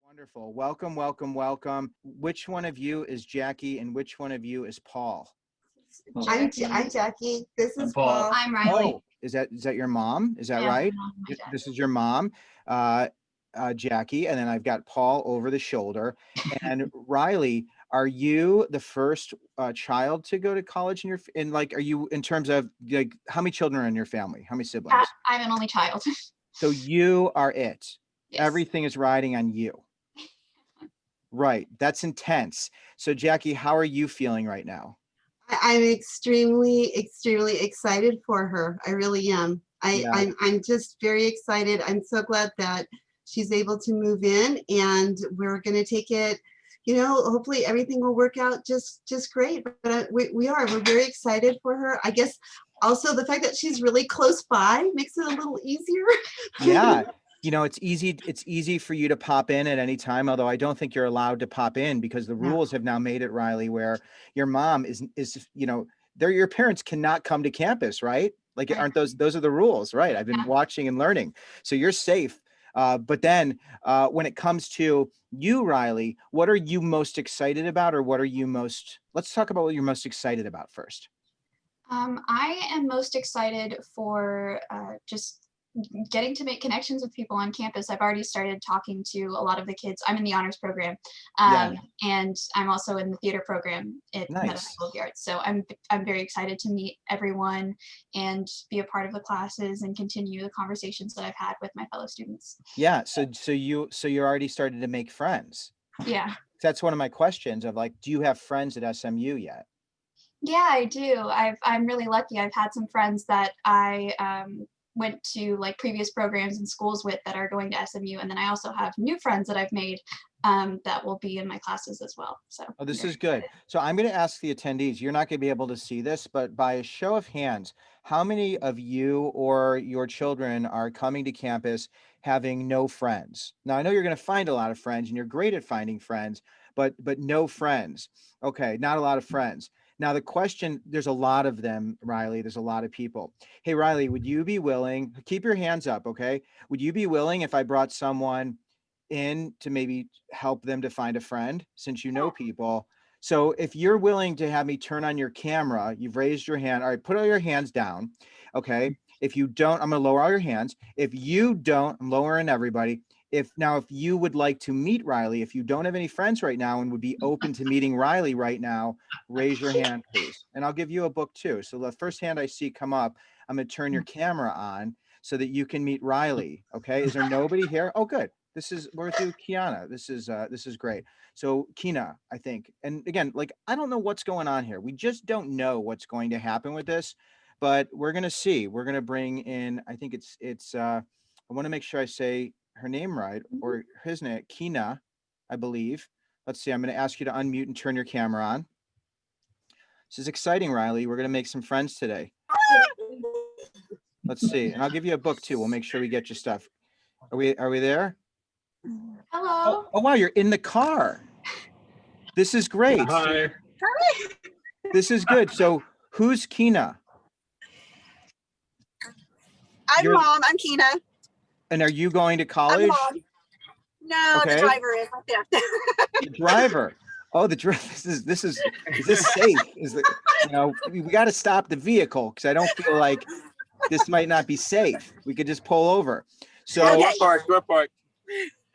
Wonderful. Welcome, welcome, welcome. Which one of you is Jackie and which one of you is Paul? I'm Jackie. This I'm is Paul. Paul. I'm Riley. Oh, is that your mom? Is that Yeah, right? my mom and my dad. This is your mom, uh, Jackie, and then I've got Paul over the shoulder. And Riley, are you the first child to go to college in are you in terms of like how many children are in your family? How many siblings? I'm an only child. So you are it. Yes. Everything is riding on you. Right. That's intense. So Jackie, how are you feeling right now? I'm extremely excited for her. I really am. Yeah. I'm just very excited. I'm so glad that she's able to move in, and we're going to take it. Hopefully everything will work out just great. But we're very excited for her. I guess also the fact that she's really close by makes it a little easier. Yeah. It's easy for you to pop in at any time, although I don't think you're allowed to pop in because the rules have now made it, Riley, where your mom is your parents cannot come to campus, right? Like, aren't those are the rules, right? I've been watching and learning. So you're safe. But then when it comes to you, Riley, what are you most excited about, or let's talk about what you're most excited about first. I am most excited for just getting to make connections with people on campus. I've already started talking to a lot of the kids. I'm in the honors program, and I'm also in the theater program at Meta School of the Arts. So I'm very excited to meet everyone and be a part of the classes and continue the conversations that I've had with my fellow students. Yeah. So you're already started to make friends. Yeah. That's one of my questions of like, do you have friends at SMU yet? Yeah, I do. I'm really lucky. I've had some friends that I went to like previous programs and schools with that are going to SMU, and then I also have new friends that I've made that will be in my classes as well. So this is good. So I'm going to ask the attendees. You're not going to be able to see this, but by a show of hands, how many of you or your children are coming to campus having no friends? Now I know you're going to find a lot of friends, and you're great at finding friends, but no friends. Okay, not a lot of friends. Now the question, there's a lot of them, Riley. There's a lot of people. Hey, Riley, would you be willing, keep your hands up, okay? Would you be willing if I brought someone in to maybe help them to find a friend, since you know people? So if you're willing to have me turn on your camera, you've raised your hand. All right, put all your hands down, okay? If you don't, I'm gonna lower all your hands. If you don't, I'm lowering everybody. If you would like to meet Riley, if you don't have any friends right now and would be open to meeting Riley right now, raise your hand, please. And I'll give you a book too. So the first hand I see come up, I'm going to turn your camera on so that you can meet Riley. Okay. Is there nobody here? Oh, good. We're through Kiana. This is great. So Kina, I think, and again, like, I don't know what's going on here. We just don't know what's going to happen with this, but we're going to see. We're going to bring in, I think I want to make sure I say her name right, or his name, Kina, I believe. Let's see. I'm going to ask you to unmute and turn your camera on. This is exciting, Riley. We're going to make some friends today. Let's see. And I'll give you a book too. We'll make sure we get you stuff. Are we there? Hello. Oh wow, you're in the car. This is great. Hi. This is good. So who's Kina? I'm Mom. I'm Kina. And are you going to I'm college? Mom. No, Okay. the driver is right there. The driver. Oh, the driver. Is this safe? We got to stop the vehicle because I don't feel like this might not be safe. We could just pull over. So Okay. Go park.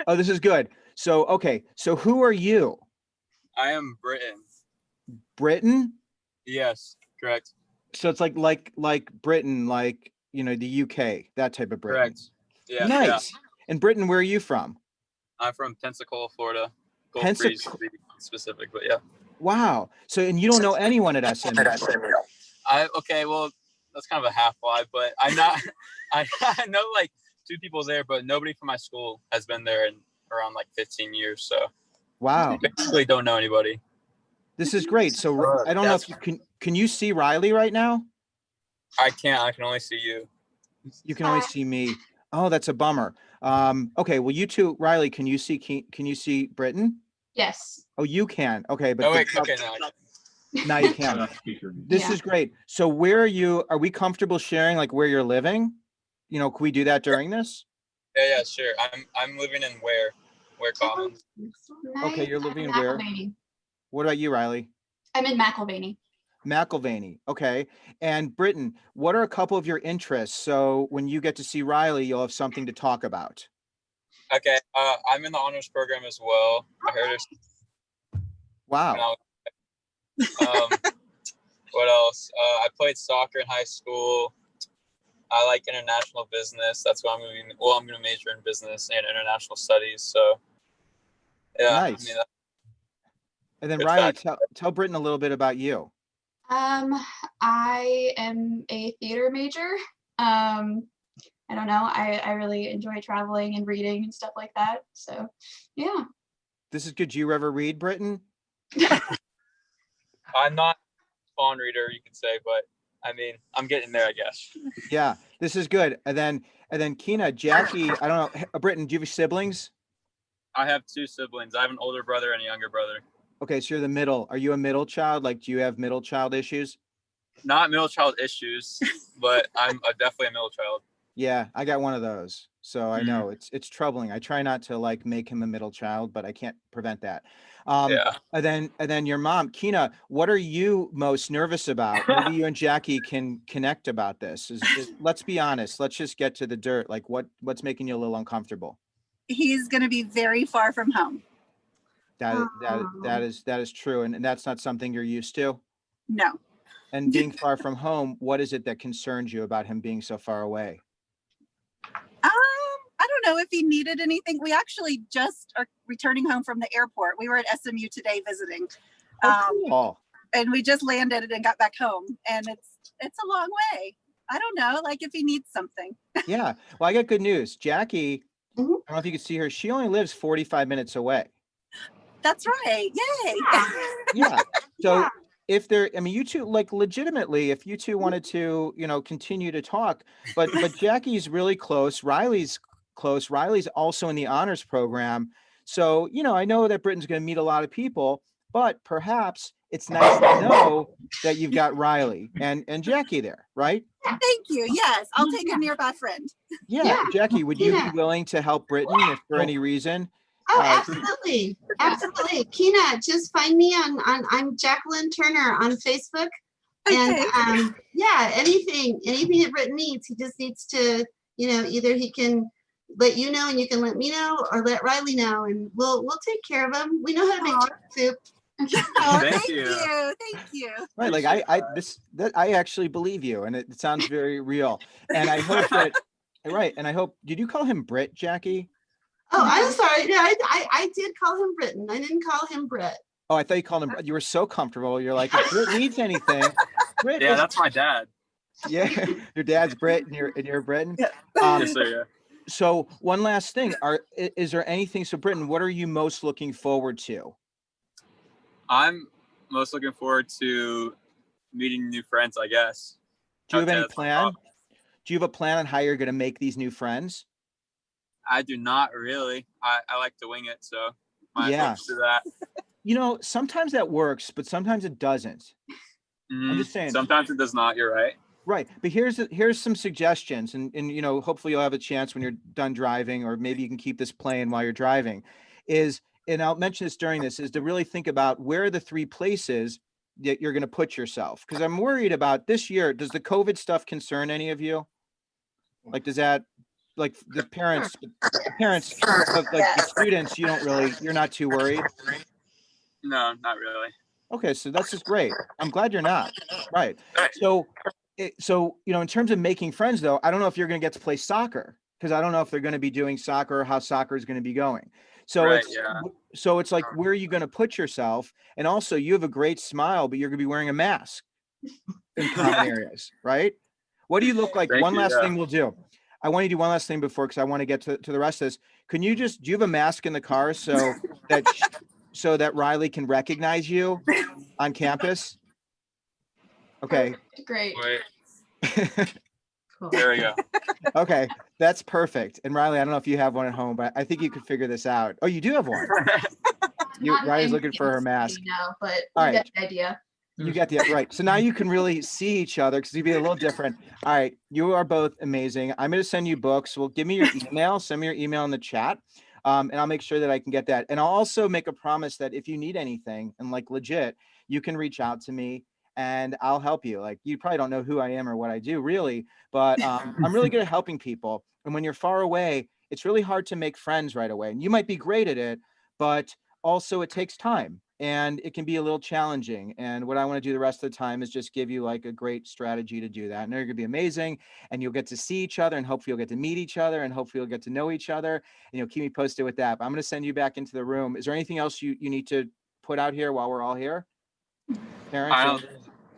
Oh, this is good. So okay. So who are you? I am Britain. Britain? Yes, correct. So it's like Britain, like the UK, that type of Britain. Correct. Yeah. Nice. Yeah. And Britain, where are you from? I'm from Pensacola, Florida. Gulf Breeze to be specific, but yeah. Wow. So, and you don't know anyone at SMU? Okay, well, that's kind of a half lie, but I know like 2 people there, but nobody from my school has been there in around like 15 years. So wow, basically don't know anybody. This is great. So I don't know if you can you see Riley right now? I can't. I can only see you. You can only see me. Oh, that's a bummer. Okay, well, you two, Riley, can you see Britain? Yes. Oh, you can. Okay, but okay, now you can. This is great. So where are you? Are we comfortable sharing like where you're living? Can we do that during this? Yeah, sure. I'm living in Ware. Ware Commons. Okay, Nice. you're I'm living in in where? McIlvaney. What about you, Riley? I'm in McIlvaney. McIlvaney. Okay. And Britton, what are a couple of your interests? So when you get to see Riley, you'll have something to talk about. Okay, I'm in the honors program as well. I heard her. Wow. What else? I played soccer in high school. I like international business. That's what I'm going to. Well, I'm going to major in business and international studies. So, yeah. I Nice. mean, And then good Riley, fact. tell Britton a little bit about you. I am a theater major. I don't know. I really enjoy traveling and reading and stuff like that. So, yeah. This is good. Do you ever read, Britton? I'm not a fond reader, you could say, but I mean, I'm getting there, I guess. Yeah, this is good. And then Kina, Jackie, I don't know, Britton, do you have siblings? I have 2 siblings. I have an older brother and a younger brother. Okay, so you're the middle. Are you a middle child? Like, do you have middle child issues? Not middle child issues, but I'm definitely a middle child. Yeah, I got one of those. So I know it's troubling. I try not to like make him a middle child, but I can't prevent that. Yeah. And then your mom, Kina, what are you most nervous about? Maybe you and Jackie can connect about this. Let's be honest. Let's just get to the dirt. Like what's making you a little uncomfortable? He's going to be very far from home. That is true. And that's not something you're used to. No. And being far from home, what is it that concerns you about him being so far away? I don't know if he needed anything. We actually just are returning home from the airport. We were at SMU today visiting. Cool. And we just landed and got back home. And it's a long way. I don't know, like if he needs something. Yeah. Well, I got good news. Jackie, I Mhm. don't know if you can see her. She only lives 45 minutes away. That's right. Yay. Yeah. So if I mean, you two, like legitimately, if you two wanted to, continue to talk, but Jackie's really close. Riley's close. Riley's also in the honors program. So, I know that Britain's going to meet a lot of people, but perhaps it's nice to know that you've got Riley and Jackie there, right? Thank you. Yes, I'll take a nearby friend. Yeah. Jackie, would you be willing to help Britain if for any reason? Oh, absolutely. Absolutely. Kina, just find me on I'm Jacqueline Turner on Facebook. And Okay. yeah, anything that Britton needs, he just needs to, either he can let you know and you can let me know, or let Riley know, and we'll take care of him. We know how to make chicken soup. Oh, Thank thank you. you. Thank you. Right. Like I actually believe you, and it sounds very real. And I hope that, right. And I hope, did you call him Brit, Jackie? Oh, I'm sorry. Yeah, I did call him Britton. I didn't call him Brett. Oh, I thought you called him. You were so comfortable. You're like, if Brit needs anything, Brit Yeah, is. that's my dad. Yeah, your dad's Brit, and you're Britain. Yes, sir, yeah. So one last thing, is there anything? So Britton, what are you most looking forward to? I'm most looking forward to meeting new friends, I guess. Do you have Okay, any that's my plan? thought. Do you have a plan on how you're going to make these new friends? I do not really. I like to wing it, so might as well Yeah. just do that. Sometimes that works, but sometimes it doesn't. I'm just saying. Sometimes it does not. You're right. Right. But here's some suggestions, and hopefully you'll have a chance when you're done driving, or maybe you can keep this playing while you're driving, and I'll mention this during this, is to really think about where are the 3 places that you're going to put yourself. Because I'm worried about this year. Does the COVID stuff concern any of you? Like, does that, like the parents of like the students, you're not too worried? No, not really. Okay, so that's just great. I'm glad you're not. Right. So in terms of making friends, though, I don't know if you're going to get to play soccer, because I don't know if they're going to be doing soccer or how soccer is going to be going. So Right, yeah. it's like, where are you going to put yourself? And also, you have a great smile, but you're going to be wearing a mask in common areas, right? What do you look like? Thank One you, last yeah. thing we'll do. I want to do one last thing before, because I want to get to the rest of this. Do you have a mask in the car so that Riley can recognize you on campus? Okay. Great. Wait, Cool. there we go. Okay, that's perfect. And Riley, I don't know if you have one at home, but I think you could figure this out. Oh, you do have one. Riley's looking for her mask. But All you right. get the idea. You got the right. So now you can really see each other, because you'd be a little different. All right, you are both amazing. I'm going to send you books. Well, give me your email. Send me your email in the chat. And I'll make sure that I can get that. And I'll also make a promise that if you need anything, and like legit, you can reach out to me and I'll help you. Like you probably don't know who I am or what I do really, but I'm really good at helping people. And when you're far away, it's really hard to make friends right away. And you might be great at it, but also it takes time and it can be a little challenging. And what I want to do the rest of the time is just give you like a great strategy to do that. And they're going to be amazing. And you'll get to see each other and hopefully you'll get to meet each other and hopefully you'll get to know each other. And you'll keep me posted with that. But I'm going to send you back into the room. Is there anything else you need to put out here while we're all here? Parents I or don't, I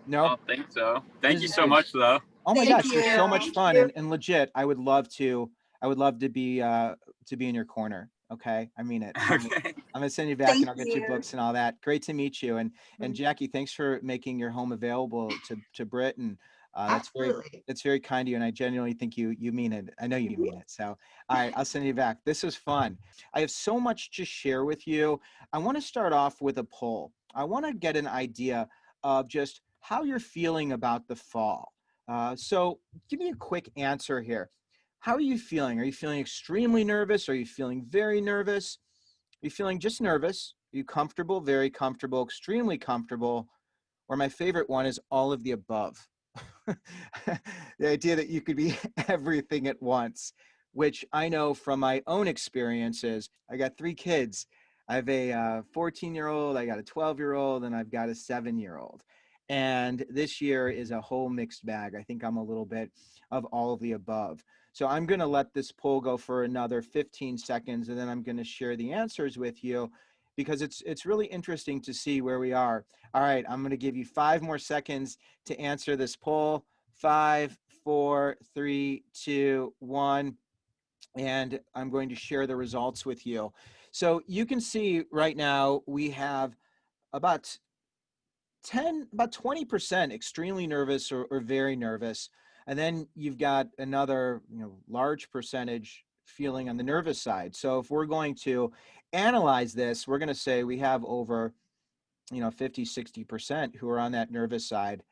no? don't think so. Thank This you is so good. much, though. Oh my Thank gosh, it was you. so much Thank fun you. and legit. I would love to be in your corner. Okay. I mean it. Okay. I'm gonna send you back Thank and I'll get you you. books and all that. Great to meet you. And Mm, Jackie, thanks for making your home available to Britt. And absolutely. that's very kind of you. And I genuinely think you mean it. I know you mean it. So all right, I'll send you back. This was fun. I have so much to share with you. I want to start off with a poll. I want to get an idea of just how you're feeling about the fall. So give me a quick answer here. How are you feeling? Are you feeling extremely nervous? Are you feeling very nervous? Are you feeling just nervous? Are you comfortable, very comfortable, extremely comfortable? Or my favorite one is all of the above. The idea that you could be everything at once, which I know from my own experiences. I got 3 kids. I have a 14-year-old, I got a 12-year-old, and I've got a 7-year-old. And this year is a whole mixed bag. I think I'm a little bit of all of the above. So I'm going to let this poll go for another 15 seconds, and then I'm going to share the answers with you because it's really interesting to see where we are. All right, I'm going to give you 5 more seconds to answer this poll. 5, 4, 3, 2, 1. And I'm going to share the results with you. So you can see right now we have about about 20% extremely nervous or very nervous. And then you've got another, large percentage feeling on the nervous side. So if we're going to analyze this, we're going to say we have over, 50, 60% who are on that nervous side.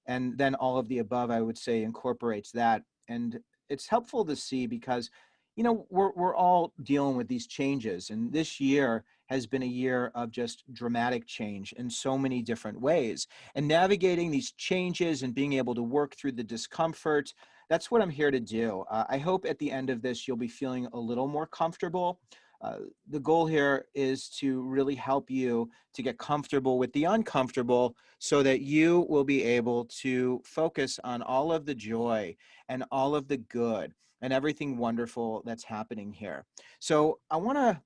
And then all of the above, I would say, incorporates that. And it's helpful to see because, we're all dealing with these changes. And this year has been a year of just dramatic change in so many different ways. And navigating these changes and being able to work through the discomfort, that's what I'm here to do. I hope at the end of this, you'll be feeling a little more comfortable. Uh, the goal here is to really help you to get comfortable with the uncomfortable so that you will be able to focus on all of the joy and all of the good and everything wonderful that's happening here. So I want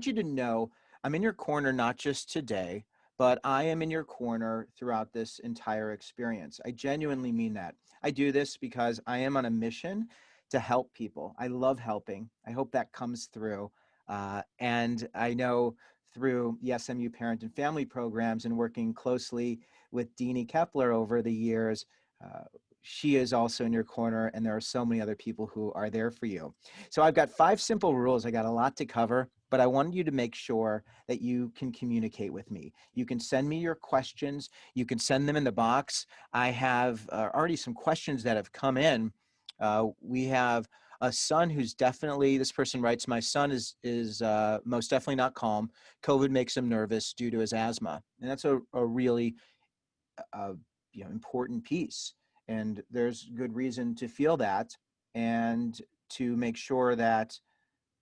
you to know I'm in your corner not just today, but I am in your corner throughout this entire experience. I genuinely mean that. I do this because I am on a mission to help people. I love helping. I hope that comes through. And I know through the SMU parent and family programs and working closely with Deanie Kepler over the years, uh, she is also in your corner, and there are so many other people who are there for you. So I've got 5 simple rules. I got a lot to cover, but I wanted you to make sure that you can communicate with me. You can send me your questions. You can send them in the box. I have already some questions that have come in. We have a son who's definitely, this person writes, my son is most definitely not calm. COVID makes him nervous due to his asthma. And that's a really important piece. And there's good reason to feel that and to make sure that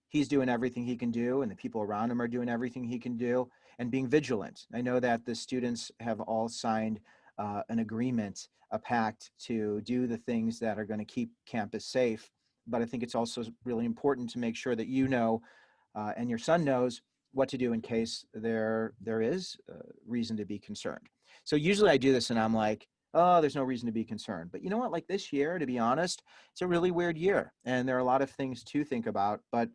he's doing everything he can do and the people around him are doing everything he can do and being vigilant. I know that the students have all signed an agreement, a pact to do the things that are going to keep campus safe. But I think it's also really important to make sure that and your son knows what to do in case there is reason to be concerned. So usually I do this and I'm like, oh, there's no reason to be concerned. But you know what? Like this year, to be honest, it's a really weird year and there are a lot of things to think about. But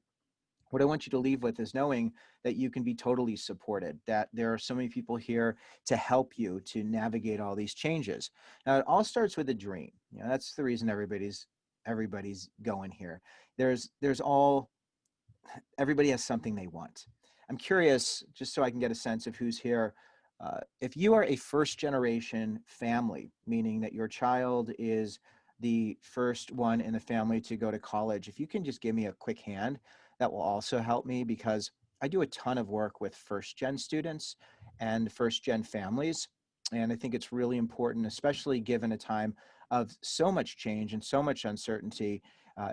what I want you to leave with is knowing that you can be totally supported, that there are so many people here to help you to navigate all these changes. Now, it all starts with a dream. That's the reason everybody's going here. Everybody has something they want. I'm curious, just so I can get a sense of who's here. If you are a first generation family, meaning that your child is the first one in the family to go to college, if you can just give me a quick hand, that will also help me, because I do a ton of work with first gen students and first gen families. And I think it's really important, especially given a time of so much change and so much uncertainty.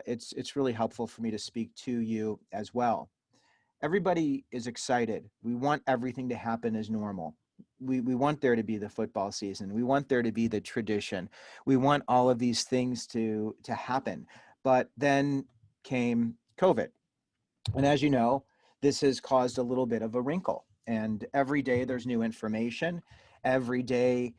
It's really helpful for me to speak to you as well. Everybody is excited. We want everything to happen as normal. We want there to be the football season. We want there to be the tradition. We want all of these things to happen. But then came COVID. And as you know, this has caused a little bit of a wrinkle. And every day there's new information. Every day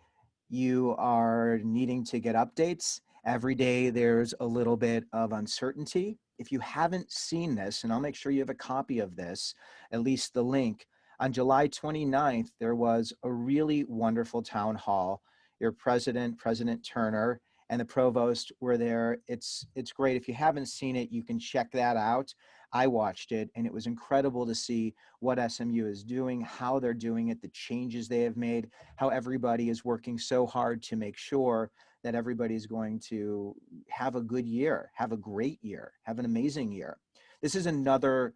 you are needing to get updates. Every day there's a little bit of uncertainty. If you haven't seen this, and I'll make sure you have a copy of this, at least the link, on July 29th, there was a really wonderful town hall. Your president, President Turner, and the provost were there. It's great. If you haven't seen it, you can check that out. I watched it, and it was incredible to see what SMU is doing, how they're doing it, the changes they have made, how everybody is working so hard to make sure that everybody's going to have a good year, have a great year, have an amazing year. This is another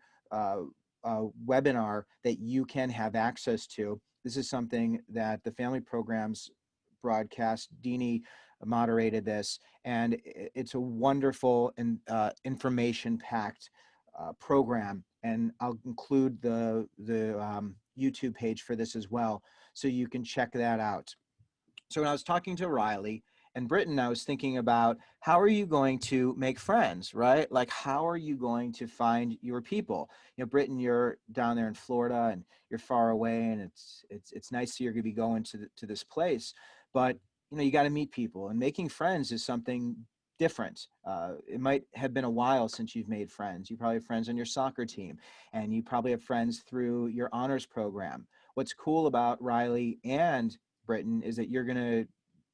webinar that you can have access to. This is something that the family programs broadcast. Deanie moderated this, and it's a wonderful and information-packed program. And I'll include the YouTube page for this as well, so you can check that out. So when I was talking to Riley and Britton, I was thinking about, how are you going to make friends, right? Like, how are you going to find your people? You know, Britton, you're down there in Florida and you're far away, and it's nice that you're going to be going to this place, but you know, you got to meet people, and making friends is something different. It might have been a while since you've made friends. You probably have friends on your soccer team, and you probably have friends through your honors program. What's cool about Riley and Britton is that you're going to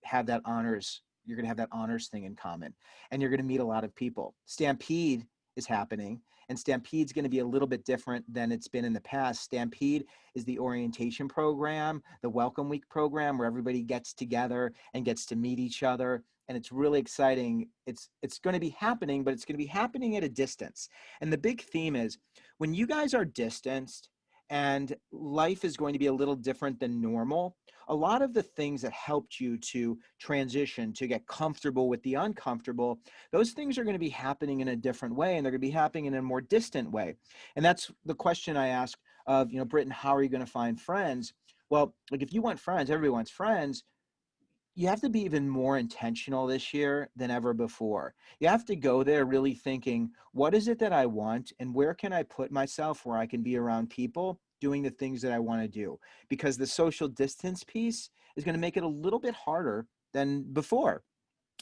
have that honors, you're going to have that honors thing in common, and you're going to meet a lot of people. Stampede is happening, and Stampede's going to be a little bit different than it's been in the past. Stampede is the orientation program, the welcome week program, where everybody gets together and gets to meet each other. And it's really exciting. It's going to be happening, but it's going to be happening at a distance. And the big theme is, when you guys are distanced and life is going to be a little different than normal, a lot of the things that helped you to transition, to get comfortable with the uncomfortable, those things are going to be happening in a different way, and they're going to be happening in a more distant way. And that's the question I ask of, you know, Britton, how are you going to find friends? Well, like, if you want friends, everybody wants friends. You have to be even more intentional this year than ever before. You have to go there really thinking, what is it that I want, and where can I put myself where I can be around people doing the things that I want to do? Because the social distance piece is going to make it a little bit harder than before.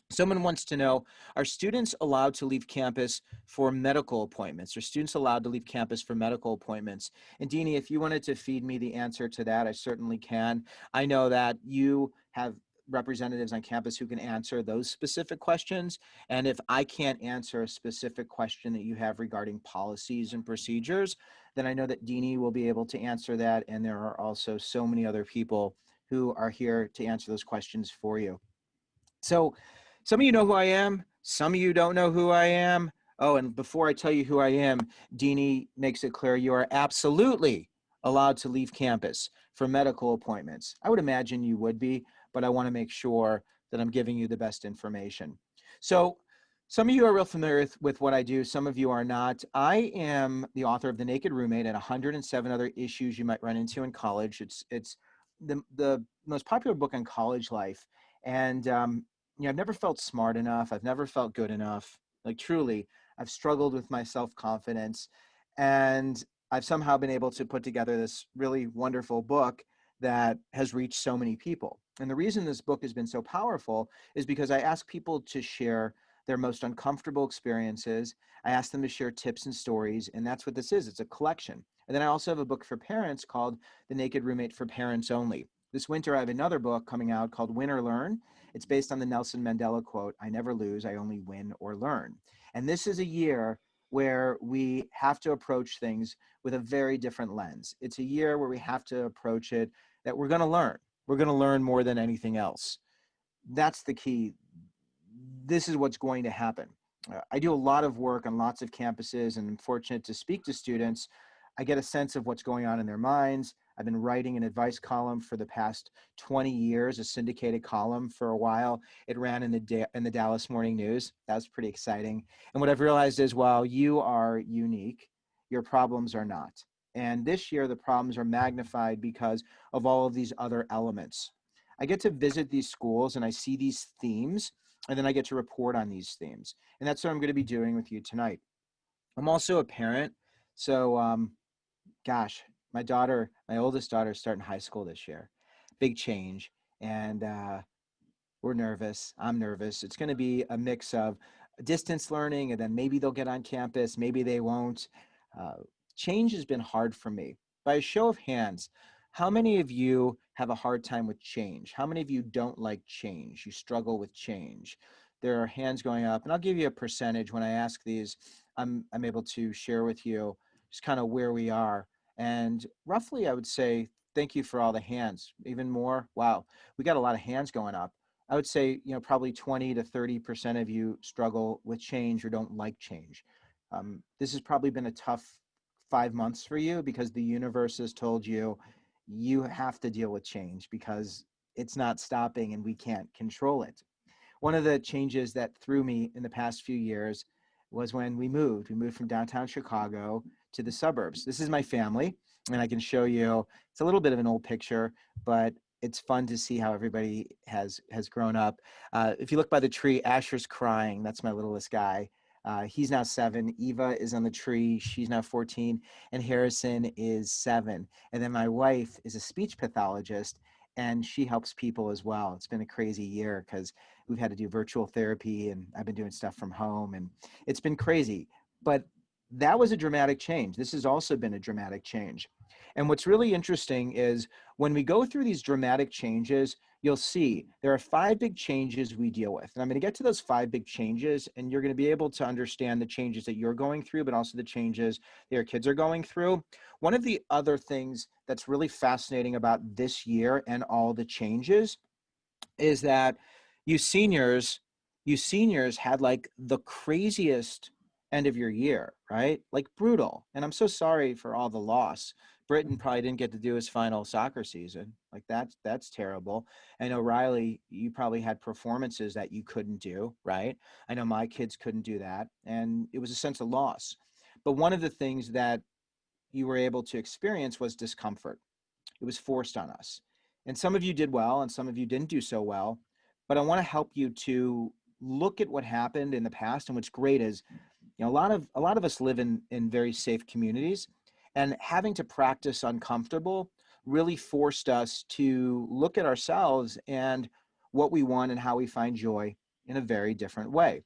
Someone wants to know, are students allowed to leave campus for medical appointments? Are students allowed to leave campus for medical appointments? And Deanie, if you wanted to feed me the answer to that, I certainly can. I know that you have representatives on campus who can answer those specific questions. And if I can't answer a specific question that you have regarding policies and procedures, then I know that Deanie will be able to answer that. And there are also so many other people who are here to answer those questions for you. So some of you know who I am. Some of you don't know who I am. Oh, and before I tell you who I am, Deanie makes it clear you are absolutely allowed to leave campus for medical appointments. I would imagine you would be, but I want to make sure that I'm giving you the best information. So some of you are real familiar with what I do. Some of you are not. I am the author of The Naked Roommate and 107 other issues you might run into in college. It's the most popular book on college life. And you know, I've never felt smart enough. I've never felt good enough. Like, truly, I've struggled with my self-confidence, and I've somehow been able to put together this really wonderful book that has reached so many people. And the reason this book has been so powerful is because I ask people to share their most uncomfortable experiences. I ask them to share tips and stories, and that's what this is. It's a collection. And then I also have a book for parents called The Naked Roommate for Parents Only. This winter, I have another book coming out called Win or Learn. It's based on the Nelson Mandela quote, "I never lose, I only win or learn." And this is a year where we have to approach things with a very different lens. It's a year where we have to approach it that we're going to learn. We're going to learn more than anything else. That's the key. This is what's going to happen. I do a lot of work on lots of campuses and I'm fortunate to speak to students. I get a sense of what's going on in their minds. I've been writing an advice column for the past 20 years, a syndicated column for a while. It ran in the Dallas Morning News. That was pretty exciting. And what I've realized is while you are unique, your problems are not. And this year, the problems are magnified because of all of these other elements. I get to visit these schools and I see these themes, and then I get to report on these themes. And that's what I'm going to be doing with you tonight. I'm also a parent. So, gosh, my oldest daughter is starting high school this year. Big change. And we're nervous. I'm nervous. It's going to be a mix of distance learning, and then maybe they'll get on campus, maybe they won't. Uh, Change has been hard for me. By a show of hands, how many of you have a hard time with change? How many of you don't like change? You struggle with change? There are hands going up, and I'll give you a percentage when I ask these. I'm able to share with you just kind of where we are. And roughly, I would say, thank you for all the hands. Even more, wow, we got a lot of hands going up. I would say, probably 20 to 30% of you struggle with change or don't like change. This has probably been a tough 5 months for you because the universe has told you you have to deal with change because it's not stopping and we can't control it. One of the changes that threw me in the past few years was when we moved. We moved from downtown Chicago to the suburbs. This is my family, and I can show you. It's a little bit of an old picture, but it's fun to see how everybody has grown up. If you look by the tree, Asher's crying. That's my littlest guy. He's now 7. Eva is on the tree. She's now 14. And Harrison is 7. And then my wife is a speech pathologist, and she helps people as well. It's been a crazy year because we've had to do virtual therapy and I've been doing stuff from home and it's been crazy. But that was a dramatic change. This has also been a dramatic change. And what's really interesting is when we go through these dramatic changes, you'll see there are 5 big changes we deal with. And I'm going to get to those 5 big changes, and you're going to be able to understand the changes that you're going through, but also the changes that your kids are going through. One of the other things that's really fascinating about this year and all the changes is that you seniors, you seniors had like the craziest end of your year, right? Like brutal. And I'm so sorry for all the loss. Britton probably didn't get to do his final soccer season. Like that's terrible. I know Riley, you probably had performances that you couldn't do, right? I know my kids couldn't do that. And it was a sense of loss. But one of the things that you were able to experience was discomfort. It was forced on us. And some of you did well and some of you didn't do so well. But I want to help you to look at what happened in the past. And what's great is, a lot of us live in very safe communities, and having to practice uncomfortable really forced us to look at ourselves and what we want and how we find joy in a very different way.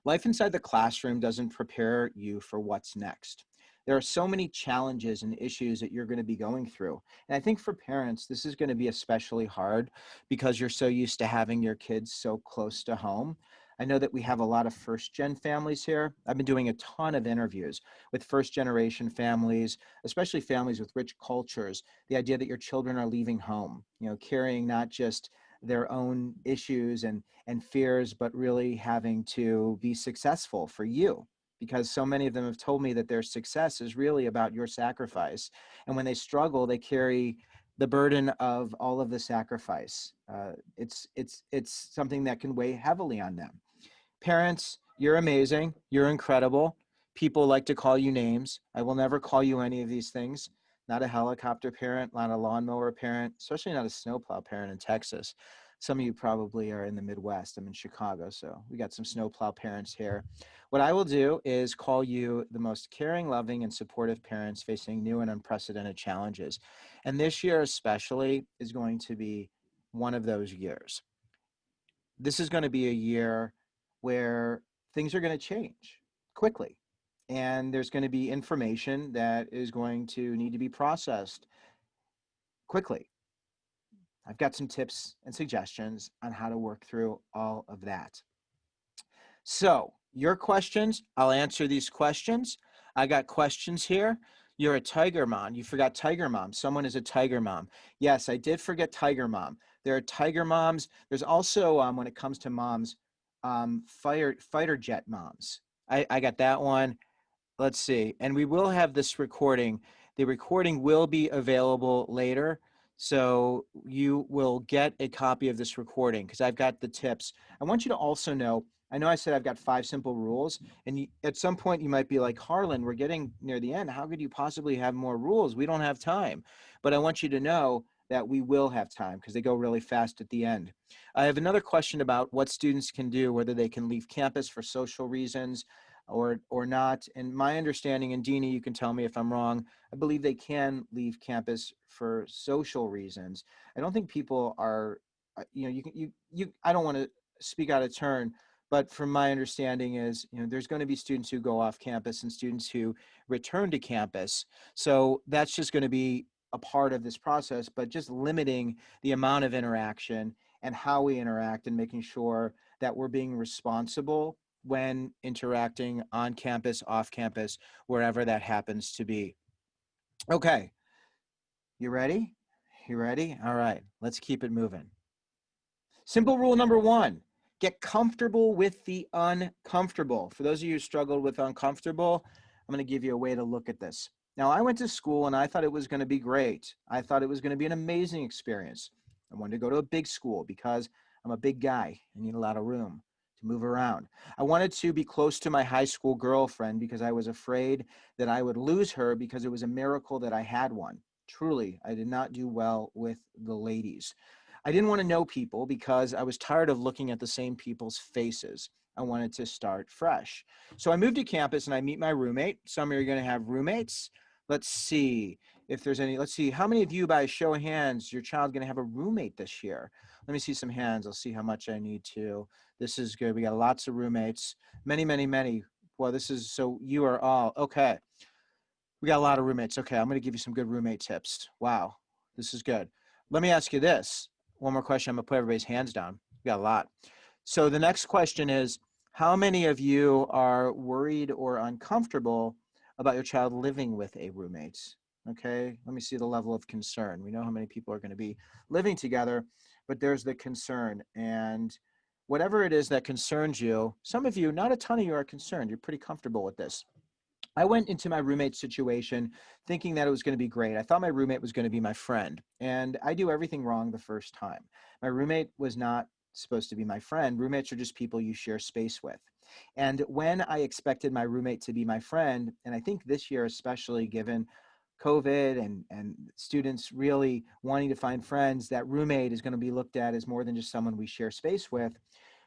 Life inside the classroom doesn't prepare you for what's next. There are so many challenges and issues that you're going to be going through. And I think for parents, this is going to be especially hard because you're so used to having your kids so close to home. I know that we have a lot of first-gen families here. I've been doing a ton of interviews with first-generation families, especially families with rich cultures. The idea that your children are leaving home, carrying not just their own issues and fears, but really having to be successful for you. Because so many of them have told me that their success is really about your sacrifice. And when they struggle, they carry the burden of all of the sacrifice. It's something that can weigh heavily on them. Parents, you're amazing. You're incredible. People like to call you names. I will never call you any of these things. Not a helicopter parent, not a lawnmower parent, especially not a snowplow parent in Texas. Some of you probably are in the Midwest. I'm in Chicago, so we got some snowplow parents here. What I will do is call you the most caring, loving, and supportive parents facing new and unprecedented challenges. And this year especially is going to be one of those years. This is going to be a year where things are going to change quickly. And there's going to be information that is going to need to be processed quickly. I've got some tips and suggestions on how to work through all of that. So, your questions, I'll answer these questions. I got questions here. You're a tiger mom. You forgot tiger mom. Someone is a tiger mom. Yes, I did forget tiger mom. There are tiger moms. There's also, when it comes to moms, fighter jet moms. I got that one. Let's see. And we will have this recording. The recording will be available later. So you will get a copy of this recording because I've got the tips. I want you to also know, I know I said I've got 5 simple rules. And at some point you might be like, Harlan, we're getting near the end. How could you possibly have more rules? We don't have time. But I want you to know that we will have time because they go really fast at the end. I have another question about what students can do, whether they can leave campus for social reasons or not. And my understanding, and Deanie, you can tell me if I'm wrong, I believe they can leave campus for social reasons. I don't think people are, I don't want to speak out of turn, but from my understanding is, there's going to be students who go off campus and students who return to campus. So that's just going to be a part of this process, but just limiting the amount of interaction and how we interact and making sure that we're being responsible when interacting on campus, off campus, wherever that happens to be. Okay, you ready? You ready? All right, let's keep it moving. Simple rule number 1, get comfortable with the uncomfortable. For those of you who struggled with uncomfortable, I'm going to give you a way to look at this. Now, I went to school and I thought it was going to be great. I thought it was going to be an amazing experience. I wanted to go to a big school because I'm a big guy. I need a lot of room to move around. I wanted to be close to my high school girlfriend because I was afraid that I would lose her because it was a miracle that I had one. Truly, I did not do well with the ladies. I didn't want to know people because I was tired of looking at the same people's faces. I wanted to start fresh. So I moved to campus and I meet my roommate. Some of you are going to have roommates. Let's see if there's any. Let's see, how many of you, by a show of hands, your child going to have a roommate this year? Let me see some hands. I'll see how much I need to. This is good. We got lots of roommates. Many, many, many. Well, this is, so you are all, okay. We got a lot of roommates. Okay, I'm going to give you some good roommate tips. Wow, this is good. Let me ask you this. One more question. I'm going to put everybody's hands down. We got a lot. So the next question is, how many of you are worried or uncomfortable about your child living with a roommate? Okay, let me see the level of concern. We know how many people are going to be living together, but there's the concern. And whatever it is that concerns you, some of you, not a ton of you are concerned. You're pretty comfortable with this. I went into my roommate situation thinking that it was going to be great. I thought my roommate was going to be my friend, and I do everything wrong the first time. My roommate was not supposed to be my friend. Roommates are just people you share space with. And when I expected my roommate to be my friend, and I think this year, especially given COVID and students really wanting to find friends, that roommate is going to be looked at as more than just someone we share space with.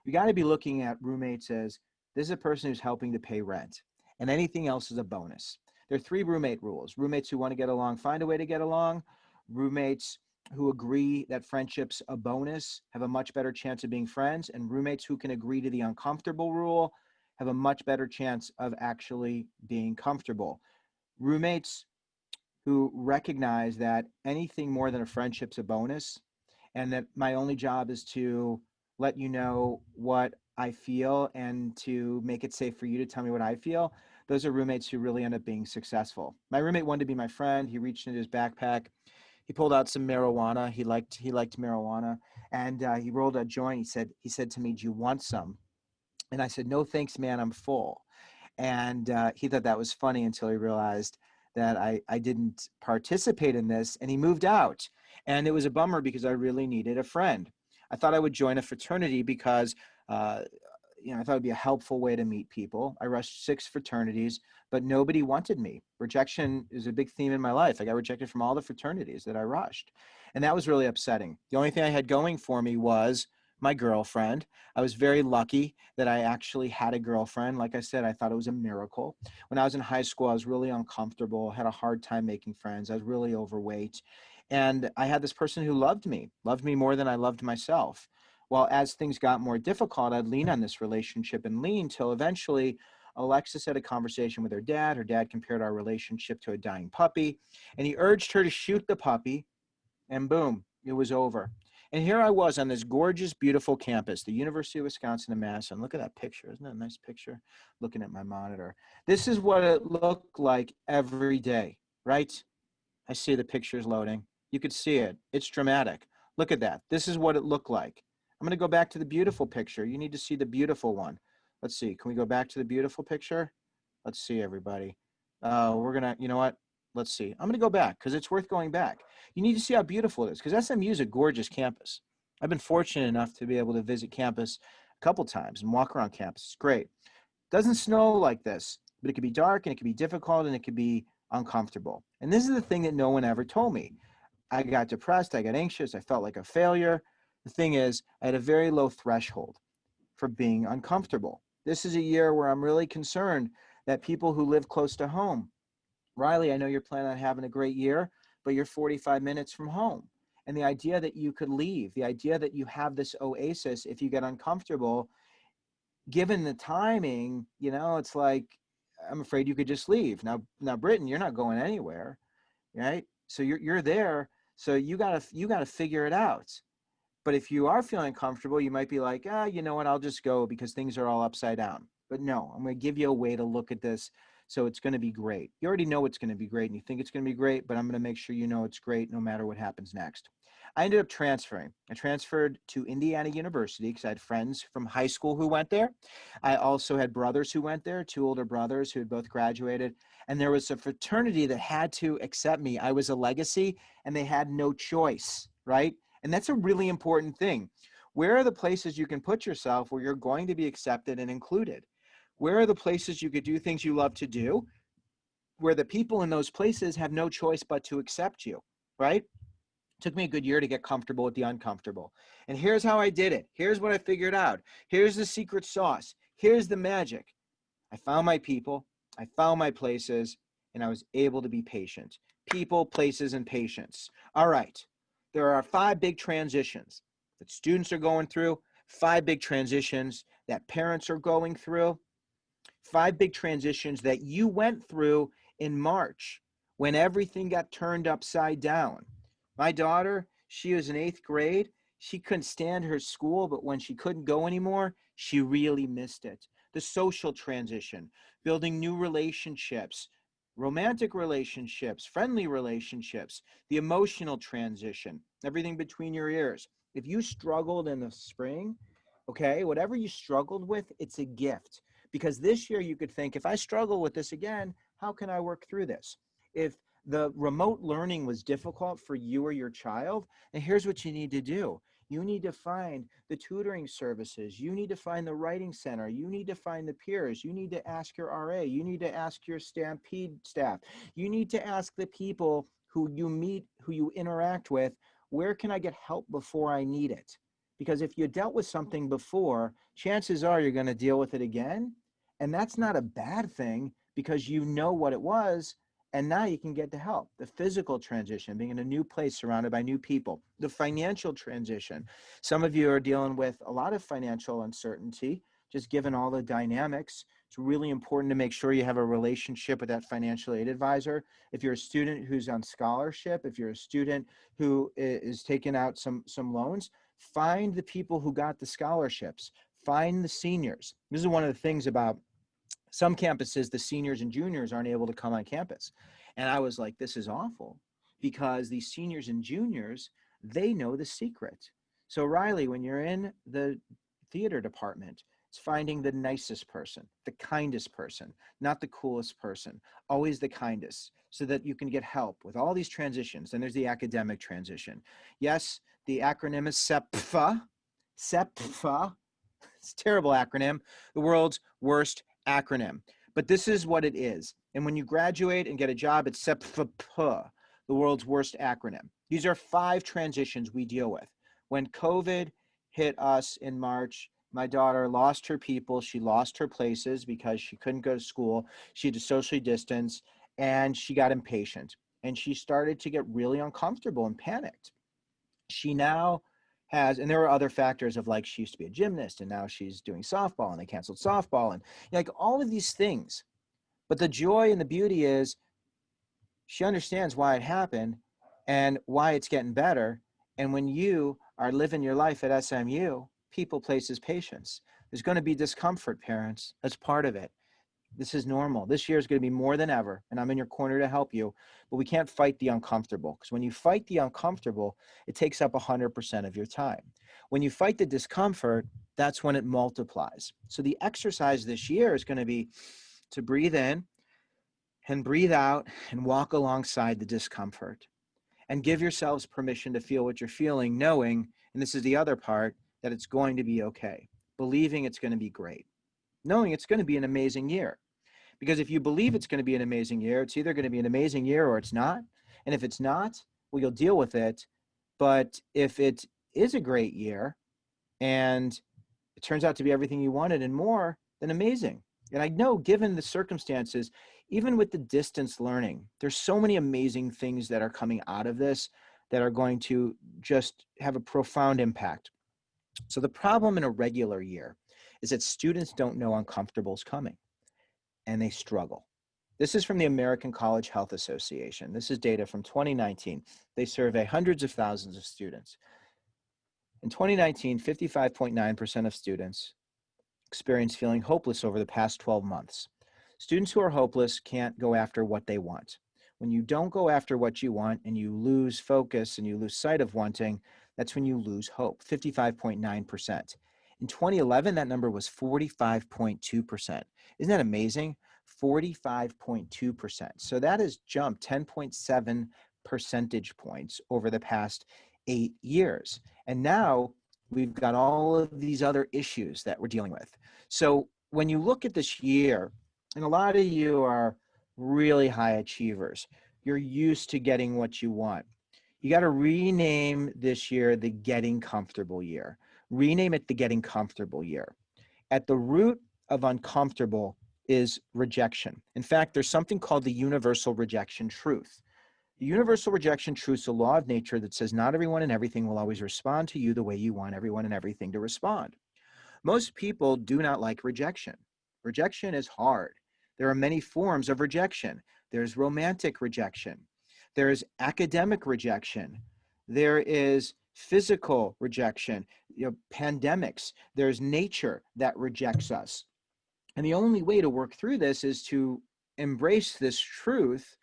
We got to be looking at roommates as this is a person who's helping to pay rent, and anything else is a bonus. There are 3 roommate rules. Roommates who want to get along, find a way to get along. Roommates who agree that friendship's a bonus have a much better chance of being friends. And roommates who can agree to the uncomfortable rule have a much better chance of actually being comfortable. Roommates who recognize that anything more than a friendship's a bonus, and that my only job is to let you know what I feel and to make it safe for you to tell me what I feel. Those are roommates who really end up being successful. My roommate wanted to be my friend. He reached into his backpack. He pulled out some marijuana. He liked marijuana, and he rolled a joint. He said to me, "Do you want some?" And I said, "No, thanks, man. I'm full." And he thought that was funny until he realized that I didn't participate in this, and he moved out. And it was a bummer because I really needed a friend. I thought I would join a fraternity because, uh, I thought it'd be a helpful way to meet people. I rushed 6 fraternities, but nobody wanted me. Rejection is a big theme in my life. I got rejected from all the fraternities that I rushed. And that was really upsetting. The only thing I had going for me was my girlfriend. I was very lucky that I actually had a girlfriend. Like I said, I thought it was a miracle. When I was in high school, I was really uncomfortable, had a hard time making friends. I was really overweight. And I had this person who loved me more than I loved myself. Well, as things got more difficult, I'd lean on this relationship and lean till eventually Alexis had a conversation with her dad. Her dad compared our relationship to a dying puppy, and he urged her to shoot the puppy, and boom, it was over. And here I was on this gorgeous, beautiful campus, the University of Wisconsin-Madison. Look at that picture. Isn't that a nice picture? Looking at my monitor. This is what it looked like every day, right? I see the pictures loading. You could see it. It's dramatic. Look at that. This is what it looked like. I'm going to go back to the beautiful picture. You need to see the beautiful one. Let's see. Can we go back to the beautiful picture? Let's see, everybody. We're going to, you know what? Let's see. I'm going to go back because it's worth going back. You need to see how beautiful it is because SMU is a gorgeous campus. I've been fortunate enough to be able to visit campus a couple times and walk around campus. It's great. Doesn't snow like this, but it could be dark and it could be difficult and it could be uncomfortable. And this is the thing that no one ever told me. I got depressed. I got anxious. I felt like a failure. The thing is, I had a very low threshold for being uncomfortable. This is a year where I'm really concerned that people who live close to home, Riley, I know you're planning on having a great year, but you're 45 minutes from home. And the idea that you could leave, the idea that you have this oasis if you get uncomfortable, given the timing, you know, it's like, I'm afraid you could just leave. Now, Britton, you're not going anywhere, right? So you're there. So you gotta figure it out. But if you are feeling comfortable, you might be like, you know what, I'll just go because things are all upside down. But no, I'm going to give you a way to look at this. So it's going to be great. You already know it's going to be great and you think it's going to be great, but I'm going to make sure you know it's great no matter what happens next. I ended up transferring. I transferred to Indiana University because I had friends from high school who went there. I also had brothers who went there, two older brothers who had both graduated. And there was a fraternity that had to accept me. I was a legacy and they had no choice, right? And that's a really important thing. Where are the places you can put yourself where you're going to be accepted and included? Where are the places you could do things you love to do, where the people in those places have no choice but to accept you, right? It took me a good year to get comfortable with the uncomfortable. And here's how I did it. Here's what I figured out. Here's the secret sauce. Here's the magic. I found my people, I found my places, and I was able to be patient. People, places, and patience. All right. There are 5 big transitions that students are going through, 5 big transitions that parents are going through, 5 big transitions that you went through in March when everything got turned upside down. My daughter, she was in 8th grade. She couldn't stand her school, but when she couldn't go anymore, she really missed it. The social transition, building new relationships, romantic relationships, friendly relationships, the emotional transition, everything between your ears. If you struggled in the spring, okay, whatever you struggled with, it's a gift. Because this year you could think, if I struggle with this again, how can I work through this? If the remote learning was difficult for you or your child, then here's what you need to do. You need to find the tutoring services. You need to find the writing center. You need to find the peers. You need to ask your RA. You need to ask your Stampede staff. You need to ask the people who you meet, who you interact with, where can I get help before I need it? Because if you dealt with something before, chances are you're going to deal with it again. And that's not a bad thing because you know what it was. And now you can get the help. The physical transition, being in a new place surrounded by new people. The financial transition. Some of you are dealing with a lot of financial uncertainty, just given all the dynamics. It's really important to make sure you have a relationship with that financial aid advisor. If you're a student who's on scholarship, if you're a student who is taking out some loans, find the people who got the scholarships. Find the seniors. This is one of the things about some campuses, the seniors and juniors aren't able to come on campus. And I was like, this is awful because these seniors and juniors, they know the secret. So Riley, when you're in the theater department, it's finding the nicest person, the kindest person, not the coolest person, always the kindest, so that you can get help with all these transitions. And there's the academic transition. Yes, the acronym is SEPFA. SEPFA. It's a terrible acronym. The world's worst acronym. But this is what it is. And when you graduate and get a job, it's SEPFA, the world's worst acronym. These are 5 transitions we deal with. When COVID hit us in March, my daughter lost her people. She lost her places because she couldn't go to school. She had to socially distance and she got impatient. And she started to get really uncomfortable and panicked. She now has, and there were other factors of like, she used to be a gymnast and now she's doing softball and they canceled softball and like all of these things. But the joy and the beauty is she understands why it happened and why it's getting better. And when you are living your life at SMU, people, places, patience, there's going to be discomfort, parents. That's part of it. This is normal. This year is going to be more than ever, and I'm in your corner to help you. But we can't fight the uncomfortable, because when you fight the uncomfortable, it takes up 100% of your time. When you fight the discomfort, that's when it multiplies. So the exercise this year is going to be to breathe in and breathe out and walk alongside the discomfort, and give yourselves permission to feel what you're feeling, knowing, and this is the other part, that it's going to be okay, believing it's going to be great, knowing it's going to be an amazing year. Because if you believe it's going to be an amazing year, it's either going to be an amazing year or it's not. And if it's not, well, you'll deal with it. But if it is a great year and it turns out to be everything you wanted and more, then amazing. And I know, given the circumstances, even with the distance learning, there's so many amazing things that are coming out of this that are going to just have a profound impact. So the problem in a regular year is that students don't know uncomfortable is coming, and they struggle. This is from the American College Health Association. This is data from 2019. They survey hundreds of thousands of students. In 2019, 55.9% of students experienced feeling hopeless over the past 12 months. Students who are hopeless can't go after what they want. When you don't go after what you want and you lose focus and you lose sight of wanting, that's when you lose hope, 55.9%. In 2011, that number was 45.2%. Isn't that amazing? 45.2%. So that has jumped 10.7 percentage points over the past 8 years. And now we've got all of these other issues that we're dealing with. So when you look at this year, and a lot of you are really high achievers, you're used to getting what you want. You got to rename this year the getting comfortable year. Rename it the getting comfortable year. At the root of uncomfortable is rejection. In fact, there's something called the universal rejection truth. The universal rejection truth is a law of nature that says not everyone and everything will always respond to you the way you want everyone and everything to respond. Most people do not like rejection. Rejection is hard. There are many forms of rejection. There's romantic rejection. There's academic rejection. There is physical rejection, pandemics. There's nature that rejects us. And the only way to work through this is to embrace this truth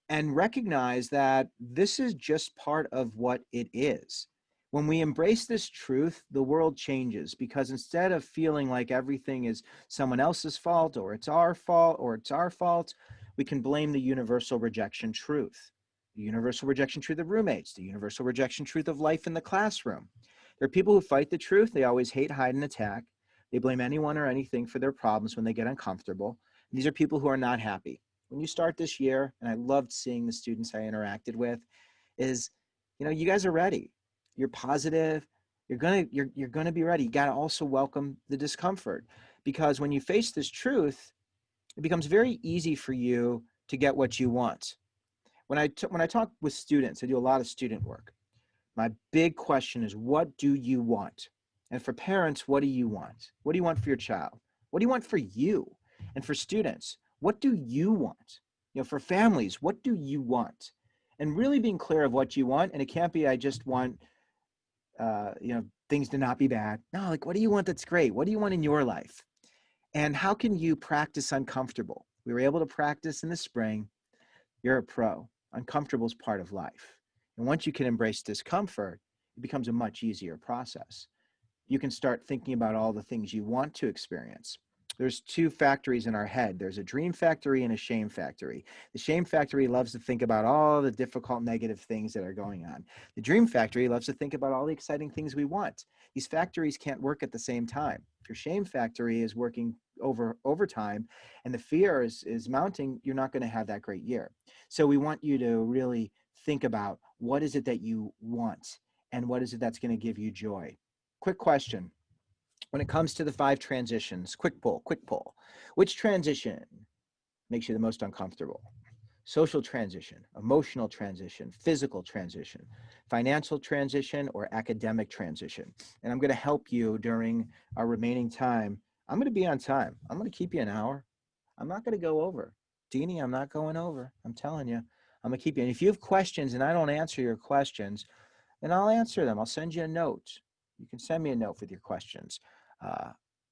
and recognize that this is just part of what it is. When we embrace this truth, the world changes, because instead of feeling like everything is someone else's fault or it's our fault, we can blame the universal rejection truth. The universal rejection truth of roommates, the universal rejection truth of life in the classroom. There are people who fight the truth. They always hate, hide, and attack. They blame anyone or anything for their problems when they get uncomfortable. And these are people who are not happy. When you start this year, and I loved seeing the students I interacted with, is, you guys are ready. You're positive. You're gonna be ready. You gotta also welcome the discomfort, because when you face this truth, it becomes very easy for you to get what you want. When I talk with students, I do a lot of student work. My big question is, what do you want? And for parents, what do you want? What do you want for your child? What do you want for you? And for students, what do you want? For families, what do you want? And really being clear of what you want. And it can't be, I just want, things to not be bad. No, like, what do you want that's great? What do you want in your life? And how can you practice uncomfortable? We were able to practice in the spring. You're a pro. Uncomfortable is part of life. And once you can embrace discomfort, it becomes a much easier process. You can start thinking about all the things you want to experience. There's two factories in our head. There's a dream factory and a shame factory. The shame factory loves to think about all the difficult, negative things that are going on. The dream factory loves to think about all the exciting things we want. These factories can't work at the same time. If your shame factory is working overtime and the fear is mounting, you're not going to have that great year. So we want you to really think about, what is it that you want and what is it that's going to give you joy? Quick question. When it comes to the 5 transitions, quick poll, which transition makes you the most uncomfortable? Social transition, emotional transition, physical transition, financial transition, or academic transition? And I'm going to help you during our remaining time. I'm going to be on time. I'm going to keep you an hour. I'm not going to go over. Deanie, I'm not going over. I'm telling you, I'm going to keep you. And if you have questions and I don't answer your questions, then I'll answer them. I'll send you a note. You can send me a note with your questions.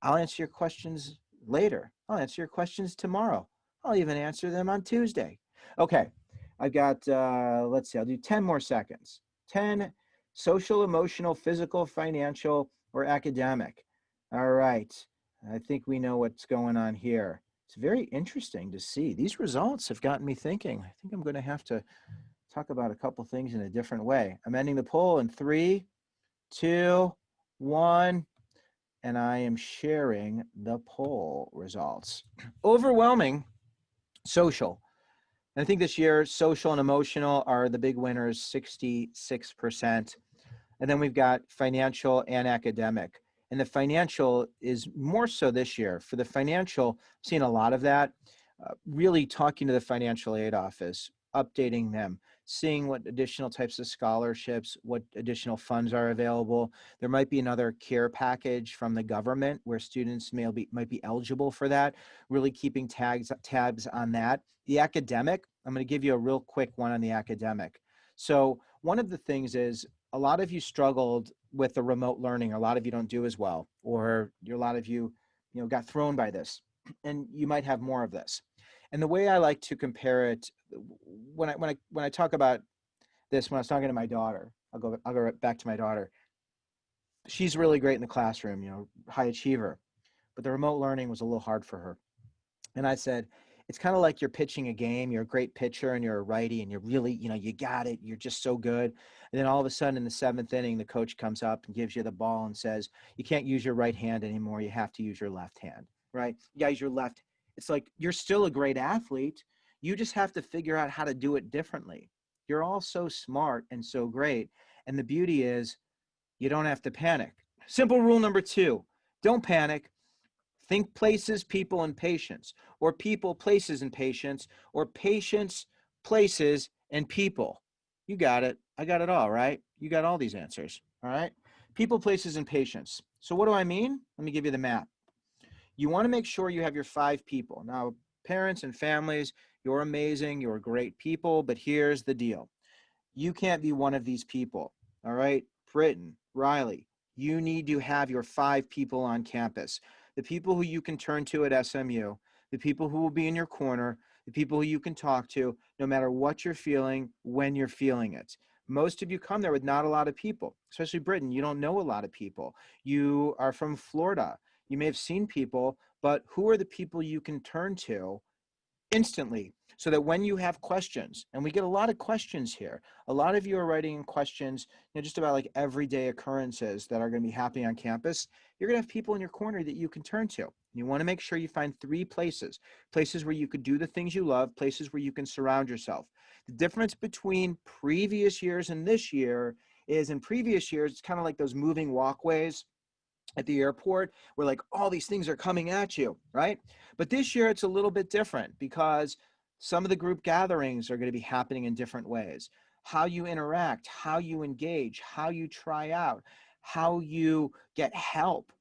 I'll answer your questions later. I'll answer your questions tomorrow. I'll even answer them on Tuesday. Okay, I've got, let's see, I'll do 10 more seconds. 10, social, emotional, physical, financial, or academic. All right, I think we know what's going on here. It's very interesting to see. These results have gotten me thinking. I think I'm going to have to talk about a couple things in a different way. I'm ending the poll in 3, 2, 1, and I am sharing the poll results. Overwhelming social. And I think this year, social and emotional are the big winners, 66%. And then we've got financial and academic. And the financial is more so this year. For the financial, I've seen a lot of that. Really talking to the financial aid office, updating them, seeing what additional types of scholarships, what additional funds are available. There might be another care package from the government where students might be eligible for that. Really keeping tabs on that. The academic, I'm going to give you a real quick one on the academic. So one of the things is a lot of you struggled with the remote learning. A lot of you don't do as well, or a lot of you, got thrown by this, and you might have more of this. And the way I like to compare it, when I talk about this, when I was talking to my daughter, I'll go right back to my daughter. She's really great in the classroom, high achiever, but the remote learning was a little hard for her. And I said, it's kind of like you're pitching a game. You're a great pitcher and you're a righty and you're really, you got it. You're just so good. And then all of a sudden in the 7th inning, the coach comes up and gives you the ball and says, you can't use your right hand anymore. You have to use your left hand, right? You got to use your left. It's like, you're still a great athlete. You just have to figure out how to do it differently. You're all so smart and so great. And the beauty is you don't have to panic. Simple rule number 2, don't panic. Think places, people, and patience, or people, places, and patience, or patience, places, and people. You got it. I got it all, right? You got all these answers, all right? People, places, and patience. So what do I mean? Let me give you the map. You want to make sure you have your 5 people. Now, parents and families, you're amazing. You're great people, but here's the deal. You can't be one of these people, all right? Britton, Riley, you need to have your 5 people on campus. The people who you can turn to at SMU, the people who will be in your corner, the people who you can talk to, no matter what you're feeling, when you're feeling it. Most of you come there with not a lot of people, especially Britton. You don't know a lot of people. You are from Florida. You may have seen people, but who are the people you can turn to instantly, so that when you have questions, and we get a lot of questions here, a lot of you are writing in questions, just about like everyday occurrences that are going to be happening on campus. You're going to have people in your corner that you can turn to. You want to make sure you find 3 places where you could do the things you love, places where you can surround yourself. The difference between previous years and this year is, in previous years, it's kind of like those moving walkways at the airport where like all these things are coming at you, right? But this year it's a little bit different because some of the group gatherings are going to be happening in different ways. How you interact, how you engage, how you try out, how you get help,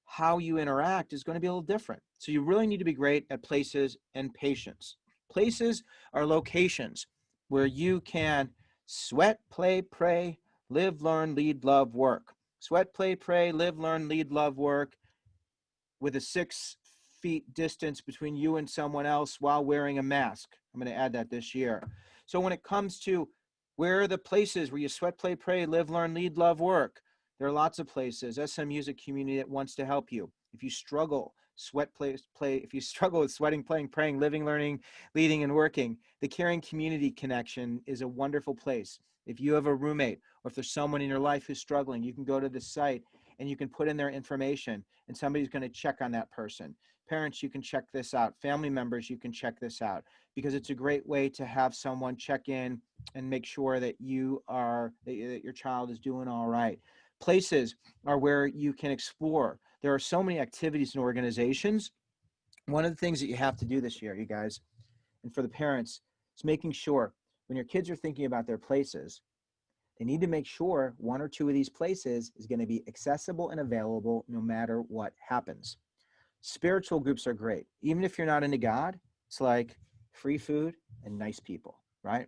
how you interact is going to be a little different. So you really need to be great at places and patience. Places are locations where you can sweat, play, pray, live, learn, lead, love, work. Sweat, play, pray, live, learn, lead, love, work with a 6 feet distance between you and someone else while wearing a mask. I'm going to add that this year. So when it comes to where are the places where you sweat, play, pray, live, learn, lead, love, work, there are lots of places. SMU is a community that wants to help you. If you struggle, if you struggle with sweating, playing, praying, living, learning, leading, and working, the Caring Community Connection is a wonderful place. If you have a roommate or if there's someone in your life who's struggling, you can go to the site and you can put in their information and somebody's going to check on that person. Parents, you can check this out. Family members, you can check this out because it's a great way to have someone check in and make sure that that your child is doing all right. Places are where you can explore. There are so many activities and organizations. One of the things that you have to do this year, you guys, and for the parents, is making sure when your kids are thinking about their places, they need to make sure 1 or 2 of these places is going to be accessible and available no matter what happens. Spiritual groups are great. Even if you're not into God, it's like free food and nice people, right?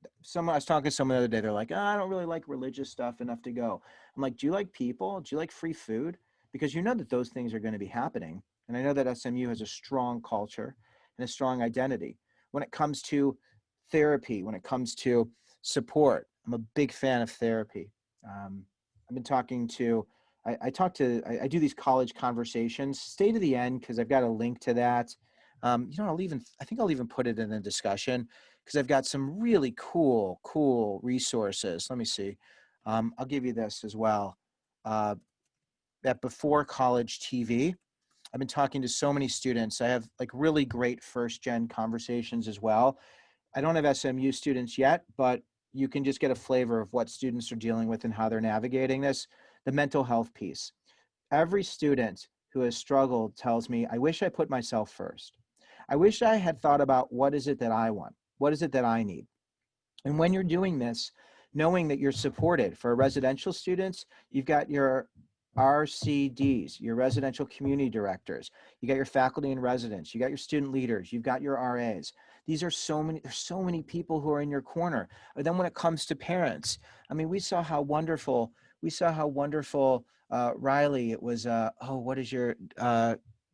I was talking to someone the other day. They're like, I don't really like religious stuff enough to go. I'm like, do you like people? Do you like free food? Because you know that those things are going to be happening. And I know that SMU has a strong culture and a strong identity. When it comes to therapy, when it comes to support, I'm a big fan of therapy. I've been talking to, I do these college conversations. Stay to the end because I've got a link to that. I think I'll even put it in a discussion because I've got some really cool resources. Let me see. I'll give you this as well. Uh, at Before College TV, I've been talking to so many students. I have like really great first gen conversations as well. I don't have SMU students yet, but you can just get a flavor of what students are dealing with and how they're navigating this. The mental health piece. Every student who has struggled tells me, I wish I put myself first. I wish I had thought about what is it that I want? What is it that I need? And when you're doing this, knowing that you're supported for residential students, you've got your RCDs, your residential community directors, you got your faculty and residents, you got your student leaders, you've got your RAs. There's so many people who are in your corner. And then when it comes to parents, I mean, we saw how wonderful Riley, it was, what is your,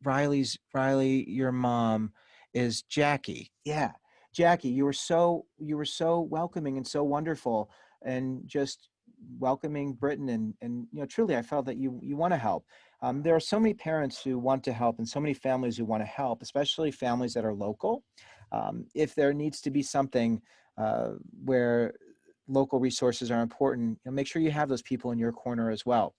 Riley, your mom is Jackie. Yeah. Jackie, you were so welcoming and so wonderful, and just welcoming Britain, and truly I felt that you want to help. There are so many parents who want to help and so many families who want to help, especially families that are local. If there needs to be something where local resources are important, make sure you have those people in your corner as well.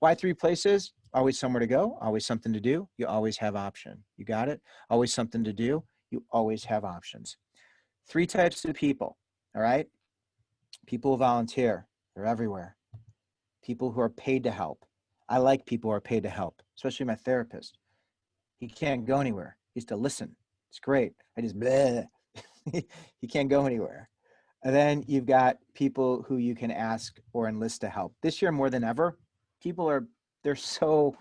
Why three places? Always somewhere to go, always something to do. You always have option. You got it? Always something to do. You always have options. Three types of people, all right? People who volunteer, they're everywhere. People who are paid to help. I like people who are paid to help, especially my therapist. He can't go anywhere. He has to listen. It's great. I just, bleh. He can't go anywhere. And then you've got people who you can ask or enlist to help. This year more than ever, people are, they're so,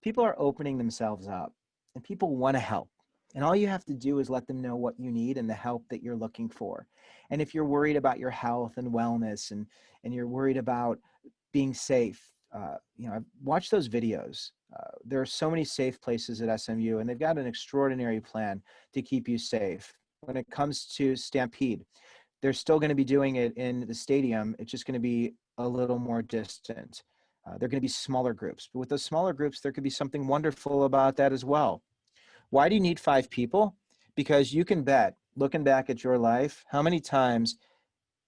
people are opening themselves up and people want to help. And all you have to do is let them know what you need and the help that you're looking for. And if you're worried about your health and wellness, and you're worried about being safe, I've watched those videos. There are so many safe places at SMU, and they've got an extraordinary plan to keep you safe. When it comes to Stampede, they're still going to be doing it in the stadium. It's just going to be a little more distant. They're going to be smaller groups. But with those smaller groups, there could be something wonderful about that as well. Why do you need 5 people? Because you can bet, looking back at your life, how many times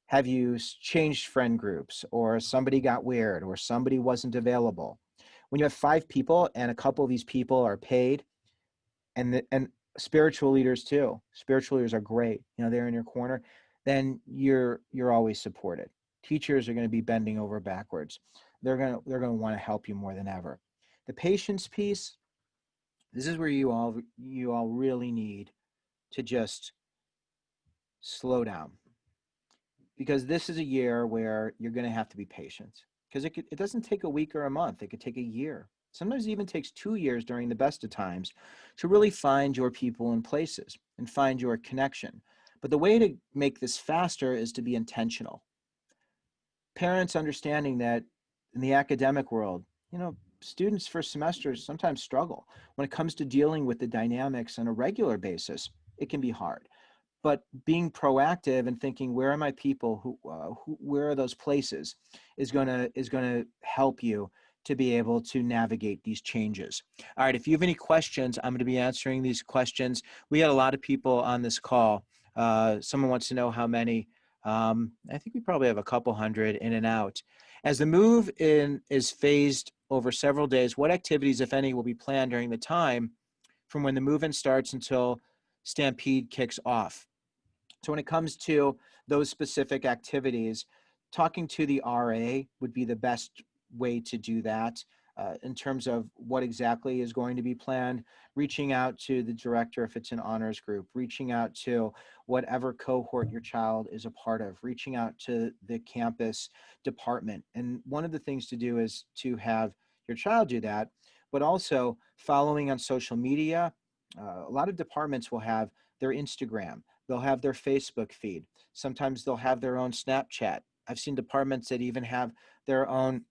have you changed friend groups, or somebody got weird, or somebody wasn't available? When you have 5 people and a couple of these people are paid, and spiritual leaders too. Spiritual leaders are great. They're in your corner. Then you're always supported. Teachers are going to be bending over backwards. They're going to want to help you more than ever. The patience piece, this is where you all really need to just slow down, because this is a year where you're going to have to be patient, because it doesn't take a week or a month. It could take a year. Sometimes it even takes 2 years during the best of times to really find your people and places and find your connection. But the way to make this faster is to be intentional. Parents understanding that in the academic world, students first semesters sometimes struggle. When it comes to dealing with the dynamics on a regular basis, it can be hard. But being proactive and thinking, where are my people, where are those places, is gonna help you to be able to navigate these changes. All right, if you have any questions, I'm going to be answering these questions. We had a lot of people on this call. Someone wants to know how many. I think we probably have a couple hundred in and out. As the move in is phased over several days, what activities, if any, will be planned during the time from when the move-in starts until Stampede kicks off? So when it comes to those specific activities, talking to the RA would be the best way to do that, in terms of what exactly is going to be planned. Reaching out to the director if it's an honors group, reaching out to whatever cohort your child is a part of, reaching out to the campus department. And one of the things to do is to have your child do that, but also following on social media. A lot of departments will have their Instagram. They'll have their Facebook feed. Sometimes they'll have their own Snapchat. I've seen departments that even have their own,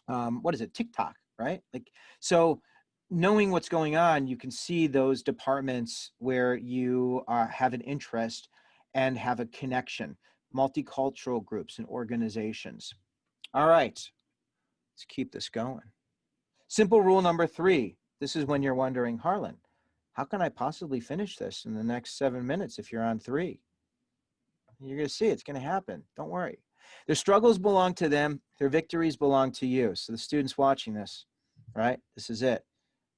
what is it, TikTok. right? Like, so knowing what's going on, you can see those departments where you have an interest and have a connection, multicultural groups and organizations. All right, let's keep this going. Simple rule number 3. This is when you're wondering, Harlan, how can I possibly finish this in the next 7 minutes if you're on 3? You're going to see it's going to happen. Don't worry. Their struggles belong to them. Their victories belong to you. So the students watching this, right? This is it.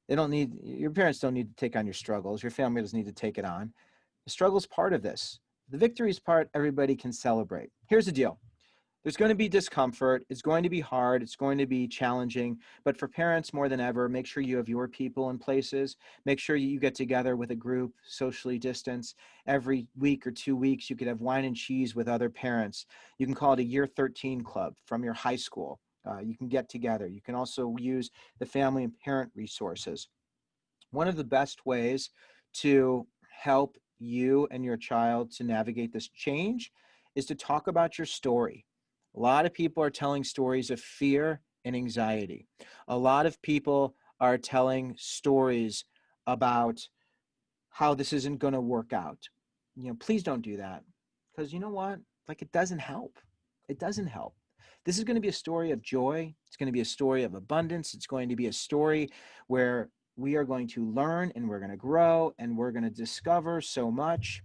They don't need, your parents don't need to take on your struggles. Your family doesn't need to take it on. The struggle's part of this. The victories part, everybody can celebrate. Here's the deal. There's going to be discomfort. It's going to be hard. It's going to be challenging. But for parents more than ever, make sure you have your people in places. Make sure you get together with a group, socially distanced. Every week or 2 weeks, you could have wine and cheese with other parents. You can call it a year 13 club from your high school. You can get together. You can also use the family and parent resources. One of the best ways to help you and your child to navigate this change is to talk about your story. A lot of people are telling stories of fear and anxiety. A lot of people are telling stories about how this isn't going to work out. Please don't do that, because you know what? Like, it doesn't help. It doesn't help. This is going to be a story of joy. It's going to be a story of abundance. It's going to be a story where we are going to learn and we're going to grow and we're going to discover so much.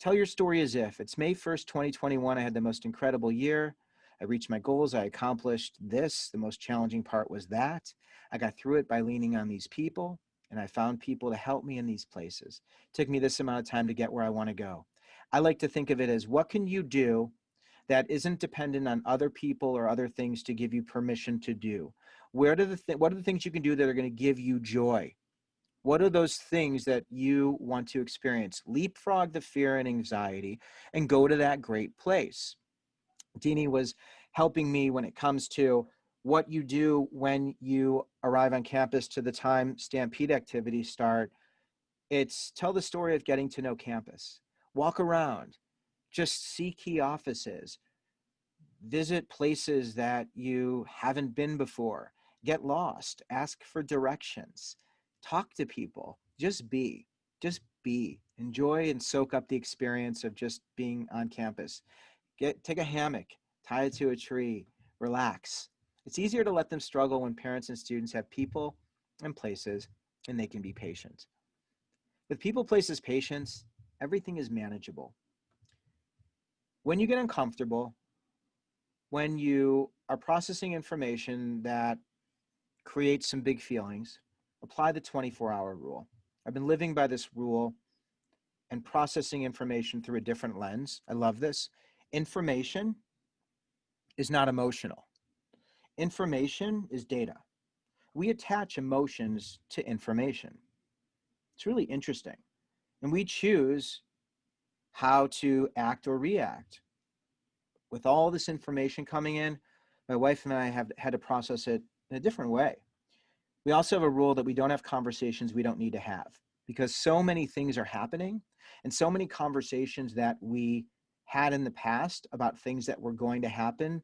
Tell your story as if it's May 1st, 2021. I had the most incredible year. I reached my goals. I accomplished this. The most challenging part was that. I got through it by leaning on these people, and I found people to help me in these places. It took me this amount of time to get where I want to go. I like to think of it as, what can you do that isn't dependent on other people or other things to give you permission to do? What are the things you can do that are going to give you joy? What are those things that you want to experience? Leapfrog the fear and anxiety and go to that great place. Deanie was helping me when it comes to what you do when you arrive on campus to the time Stampede activities start. It's tell the story of getting to know campus. Walk around, just see key offices, visit places that you haven't been before, get lost, ask for directions, talk to people, just be, enjoy and soak up the experience of just being on campus. Take a hammock, tie it to a tree, relax. It's easier to let them struggle when parents and students have people and places and they can be patient. With people, places, patience, everything is manageable. When you get uncomfortable, when you are processing information that creates some big feelings, apply the 24-hour rule. I've been living by this rule and processing information through a different lens. I love this. Information is not emotional. Information is data. We attach emotions to information. It's really interesting. And we choose how to act or react. With all this information coming in, my wife and I have had to process it in a different way. We also have a rule that we don't have conversations we don't need to have, because so many things are happening and so many conversations that we had in the past about things that were going to happen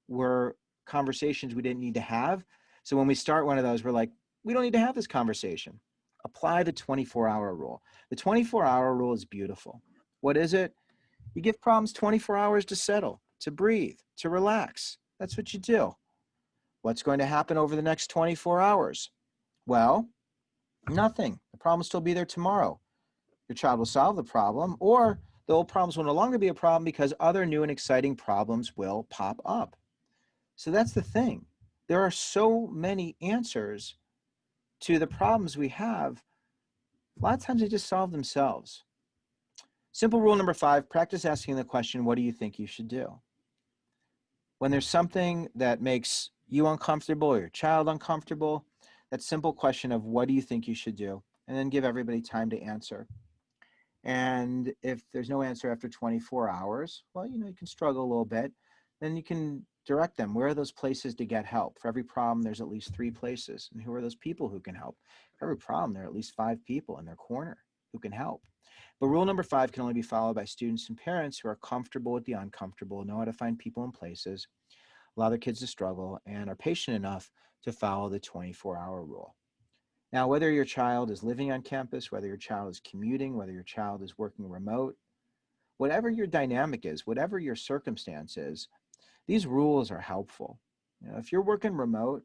were conversations we didn't need to have. So when we start one of those, we're like, we don't need to have this conversation. Apply the 24-hour rule. The 24-hour rule is beautiful. What is it? You give problems 24 hours to settle, to breathe, to relax. That's what you do. What's going to happen over the next 24 hours? Well, nothing. The problem will still be there tomorrow. Your child will solve the problem, or the old problems will no longer be a problem because other new and exciting problems will pop up. So that's the thing. There are so many answers to the problems we have. A lot of times they just solve themselves. Simple rule number 5, practice asking the question, what do you think you should do? When there's something that makes you uncomfortable or your child uncomfortable, that simple question of what do you think you should do? And then give everybody time to answer. And if there's no answer after 24 hours, well, you can struggle a little bit. Then you can direct them. Where are those places to get help? For every problem, there's at least 3 places. And who are those people who can help? For every problem, there are at least 5 people in their corner who can help. But rule number 5 can only be followed by students and parents who are comfortable with the uncomfortable, know how to find people and places, allow their kids to struggle, and are patient enough to follow the 24-hour rule. Now, whether your child is living on campus, whether your child is commuting, whether your child is working remote, whatever your dynamic is, whatever your circumstance is, these rules are helpful. If you're working remote,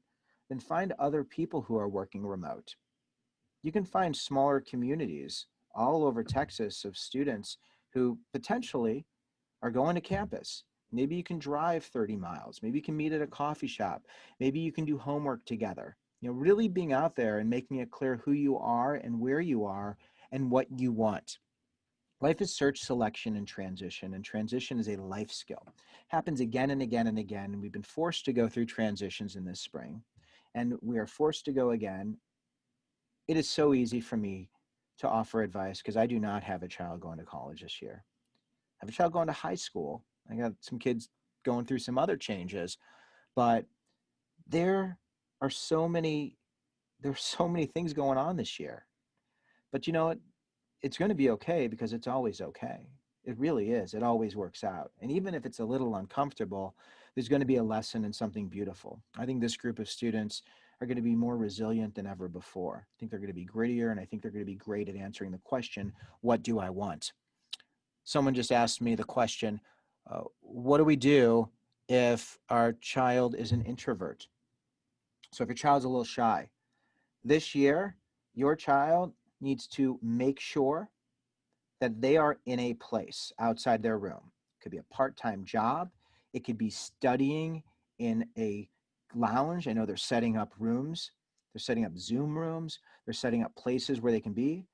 then find other people who are working remote. You can find smaller communities all over Texas of students who potentially are going to campus. Maybe you can drive 30 miles. Maybe you can meet at a coffee shop. Maybe you can do homework together. Really being out there and making it clear who you are and where you are and what you want. Life is search, selection, and transition is a life skill. Happens again and again and again, and we've been forced to go through transitions in this spring, and we are forced to go again. It is so easy for me to offer advice because I do not have a child going to college this year. I have a child going to high school. I got some kids going through some other changes, but there are so many, there's so many things going on this year. But you know what? It's going to be okay because it's always okay. It really is. It always works out. And even if it's a little uncomfortable, there's going to be a lesson and something beautiful. I think this group of students are going to be more resilient than ever before. I think they're going to be grittier, and I think they're going to be great at answering the question, what do I want? Someone just asked me the question, what do we do if our child is an introvert? So if your child's a little shy, this year, your child needs to make sure that they are in a place outside their room. It could be a part-time job. It could be studying in a lounge. I know they're setting up rooms. They're setting up Zoom rooms. They're setting up places where they can be.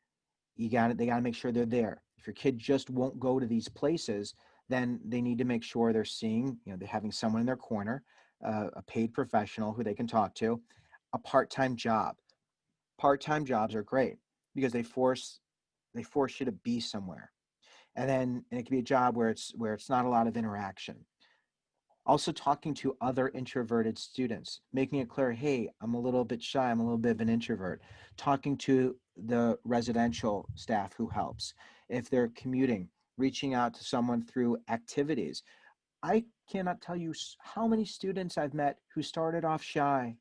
They got to make sure they're there. If your kid just won't go to these places, then they need to make sure they're seeing, they're having someone in their corner, a paid professional who they can talk to, a part-time job. Part-time jobs are great because they force you to be somewhere. And it can be a job where it's not a lot of interaction. Also talking to other introverted students, making it clear, hey, I'm a little bit shy, I'm a little bit of an introvert. Talking to the residential staff who helps. If they're commuting, reaching out to someone through activities. I cannot tell you how many students I've met who started off shy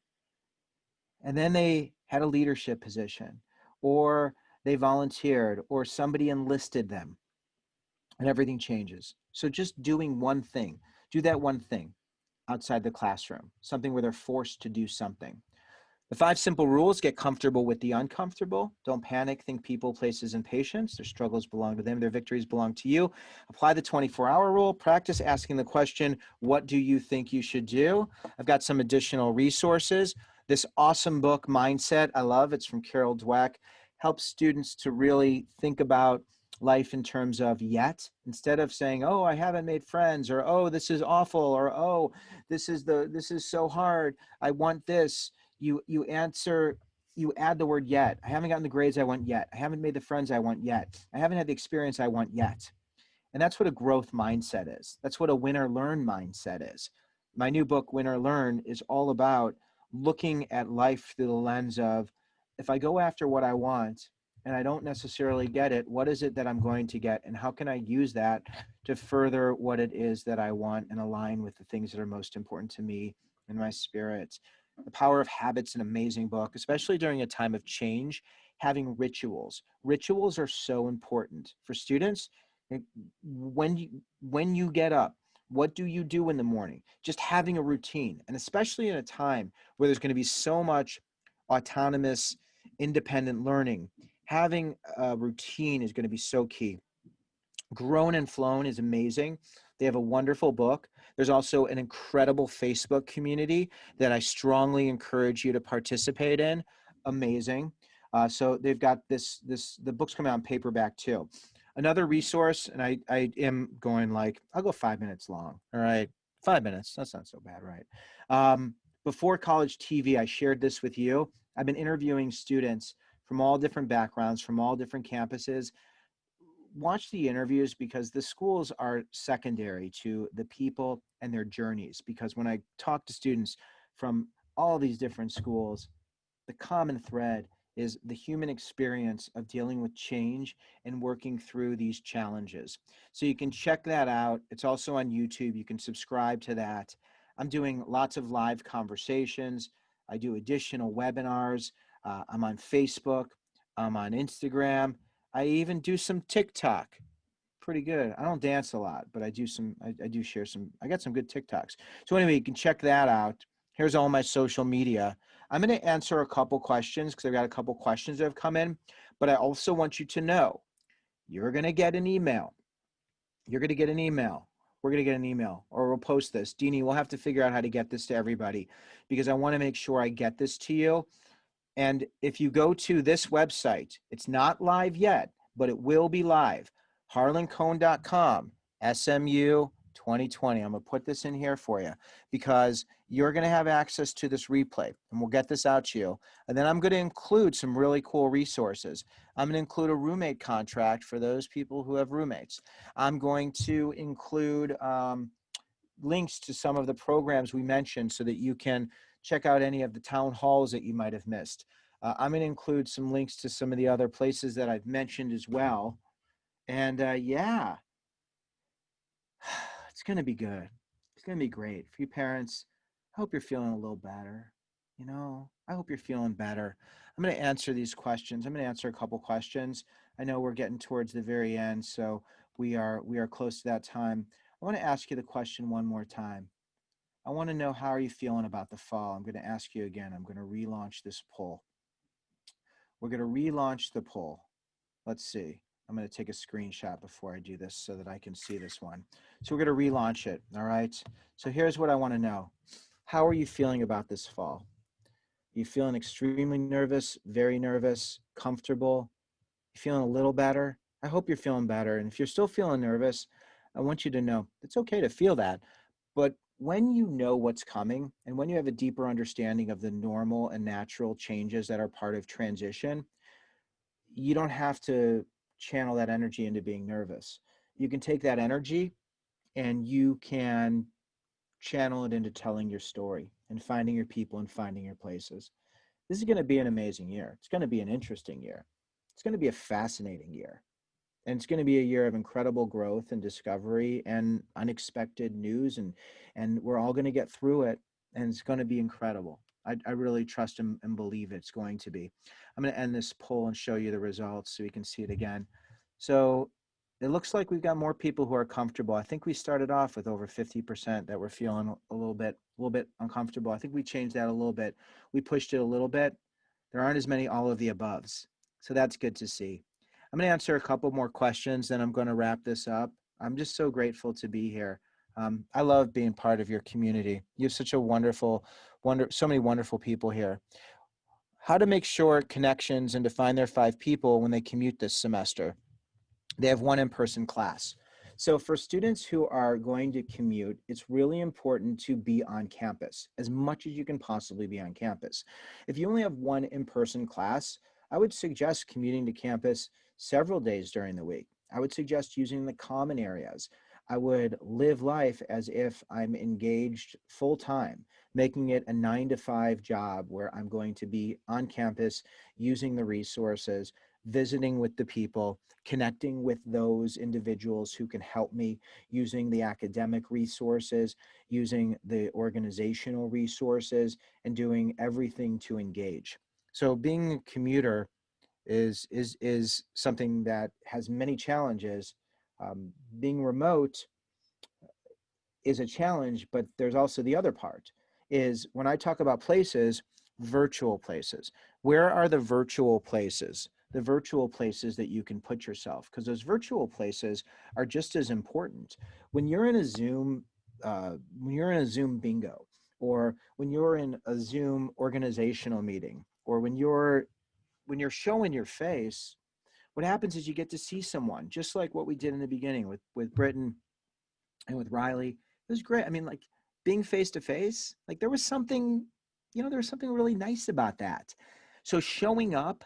and then they had a leadership position, or they volunteered, or somebody enlisted them, and everything changes. So just doing one thing, do that one thing outside the classroom, something where they're forced to do something. The 5 simple rules: get comfortable with the uncomfortable. Don't panic, think people, places, and patience. Their struggles belong to them, their victories belong to you. Apply the 24-hour rule. Practice asking the question, what do you think you should do? I've got some additional resources. This awesome book, Mindset, I love. It's from Carol Dweck. Helps students to really think about life in terms of yet, instead of saying, oh, I haven't made friends, or oh, this is awful, or oh, this is so hard, I want this. You answer, you add the word yet. I haven't gotten the grades I want yet. I haven't made the friends I want yet. I haven't had the experience I want yet. And that's what a growth mindset is. That's what a win or learn mindset is. My new book, Win or Learn, is all about looking at life through the lens of, if I go after what I want and I don't necessarily get it, what is it that I'm going to get? And how can I use that to further what it is that I want and align with the things that are most important to me and my spirit? The Power of Habit's an amazing book, especially during a time of change. Having rituals. Rituals are so important for students. When you get up, what do you do in the morning? Just having a routine, and especially in a time where there's going to be so much autonomous, independent learning, having a routine is going to be so key. Grown and Flown is amazing. They have a wonderful book. There's also an incredible Facebook community that I strongly encourage you to participate in. Amazing. So they've got the book's coming out in paperback too. Another resource, and I am going I'll go 5 minutes long. All right. 5 minutes. That's not so bad, right? Before college TV, I shared this with you. I've been interviewing students from all different backgrounds, from all different campuses. Watch the interviews because the schools are secondary to the people and their journeys. Because when I talk to students from all these different schools, the common thread is the human experience of dealing with change and working through these challenges. So you can check that out. It's also on YouTube. You can subscribe to that. I'm doing lots of live conversations. I do additional webinars. I'm on Facebook. I'm on Instagram. I even do some TikTok. Pretty good. I don't dance a lot, but I do some, I do share some, I got some good TikToks. So anyway, you can check that out. Here's all my social media. I'm going to answer a couple questions because I've got a couple questions that have come in, but I also want you to know you're going to get an email. You're going to get an email. We're going to get an email, or we'll post this. Deanie, we'll have to figure out how to get this to everybody because I want to make sure I get this to you. And if you go to this website, it's not live yet, but it will be live. harlancohn.com, SMU 2020. I'm going to put this in here for you because you're going to have access to this replay, and we'll get this out to you. And then I'm going to include some really cool resources. I'm going to include a roommate contract for those people who have roommates. I'm going to include links to some of the programs we mentioned so that you can check out any of the town halls that you might have missed. I'm going to include some links to some of the other places that I've mentioned as well. And yeah, it's going to be good. It's going to be great. For you parents, I hope you're feeling a little better. You know, I hope you're feeling better. I'm going to answer these questions. I'm going to answer a couple questions. I know we're getting towards the very end, so we are close to that time. I want to ask you the question one more time. I want to know, how are you feeling about the fall? I'm going to ask you again. I'm going to relaunch this poll. We're going to relaunch the poll. Let's see. I'm going to take a screenshot before I do this so that I can see this one. So we're going to relaunch it. All right. So here's what I want to know. How are you feeling about this fall? Are you feeling extremely nervous, very nervous, comfortable? You feeling a little better? I hope you're feeling better. And if you're still feeling nervous, I want you to know it's okay to feel that. But when you know what's coming and when you have a deeper understanding of the normal and natural changes that are part of transition, you don't have to channel that energy into being nervous. You can take that energy and you can channel it into telling your story and finding your people and finding your places. This is going to be an amazing year. It's going to be an interesting year. It's going to be a fascinating year. And it's going to be a year of incredible growth and discovery and unexpected news. And we're all going to get through it. And it's going to be incredible. I really trust and believe it's going to be. I'm going to end this poll and show you the results so you can see it again. So it looks like we've got more people who are comfortable. I think we started off with over 50% that were feeling a little bit uncomfortable. I think we changed that a little bit. We pushed it a little bit. There aren't as many all of the aboves. So that's good to see. I'm going to answer a couple more questions, then I'm going to wrap this up. I'm just so grateful to be here. I love being part of your community. You have such a so many wonderful people here. How to make short connections and to find their 5 people when they commute this semester. They have one in-person class. So for students who are going to commute, it's really important to be on campus as much as you can possibly be on campus. If you only have one in-person class, I would suggest commuting to campus several days during the week. I would suggest using the common areas. I would live life as if I'm engaged full-time, making it a 9-to-5 job where I'm going to be on campus using the resources, visiting with the people, connecting with those individuals who can help me, using the academic resources, using the organizational resources, and doing everything to engage. So being a commuter is something that has many challenges. Being remote is a challenge, but there's also the other part is when I talk about places, virtual places. Where are the virtual places? The virtual places that you can put yourself, because those virtual places are just as important. When you're in a Zoom, bingo, or when you're in a Zoom organizational meeting, or when you're showing your face, what happens is you get to see someone, just like what we did in the beginning with Britton and with Riley. It was great. I mean, like being face to face, like there was something really nice about that. So showing up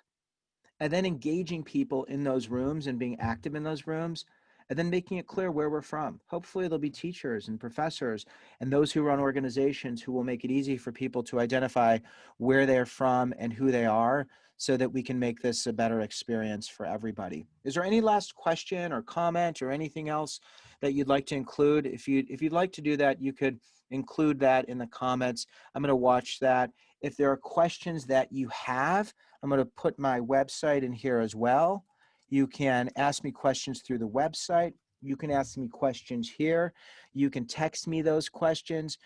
and then engaging people in those rooms and being active in those rooms, and then making it clear where we're from. Hopefully there'll be teachers and professors and those who run organizations who will make it easy for people to identify where they're from and who they are so that we can make this a better experience for everybody. Is there any last question or comment or anything else that you'd like to include? If you'd like to do that, you could include that in the comments. I'm going to watch that. If there are questions that you have, I'm going to put my website in here as well. You can ask me questions through the website. You can ask me questions here. You can text me those questions.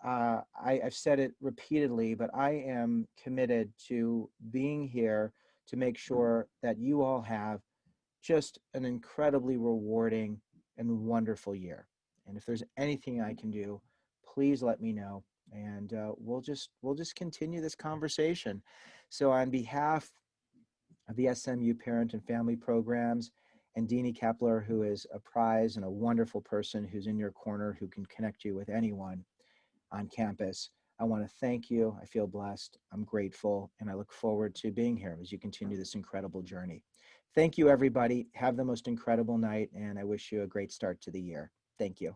I've said it repeatedly, but I am committed to being here to make sure that you all have just an incredibly rewarding and wonderful year. And if there's anything I can do, please let me know, and we'll just continue this conversation. So on behalf of the SMU Parent and Family Programs and Deanie Kepler, who is a prize and a wonderful person who's in your corner, who can connect you with anyone on campus, I want to thank you. I feel blessed. I'm grateful, and I look forward to being here as you continue this incredible journey. Thank you, everybody. Have the most incredible night, and I wish you a great start to the year. Thank you.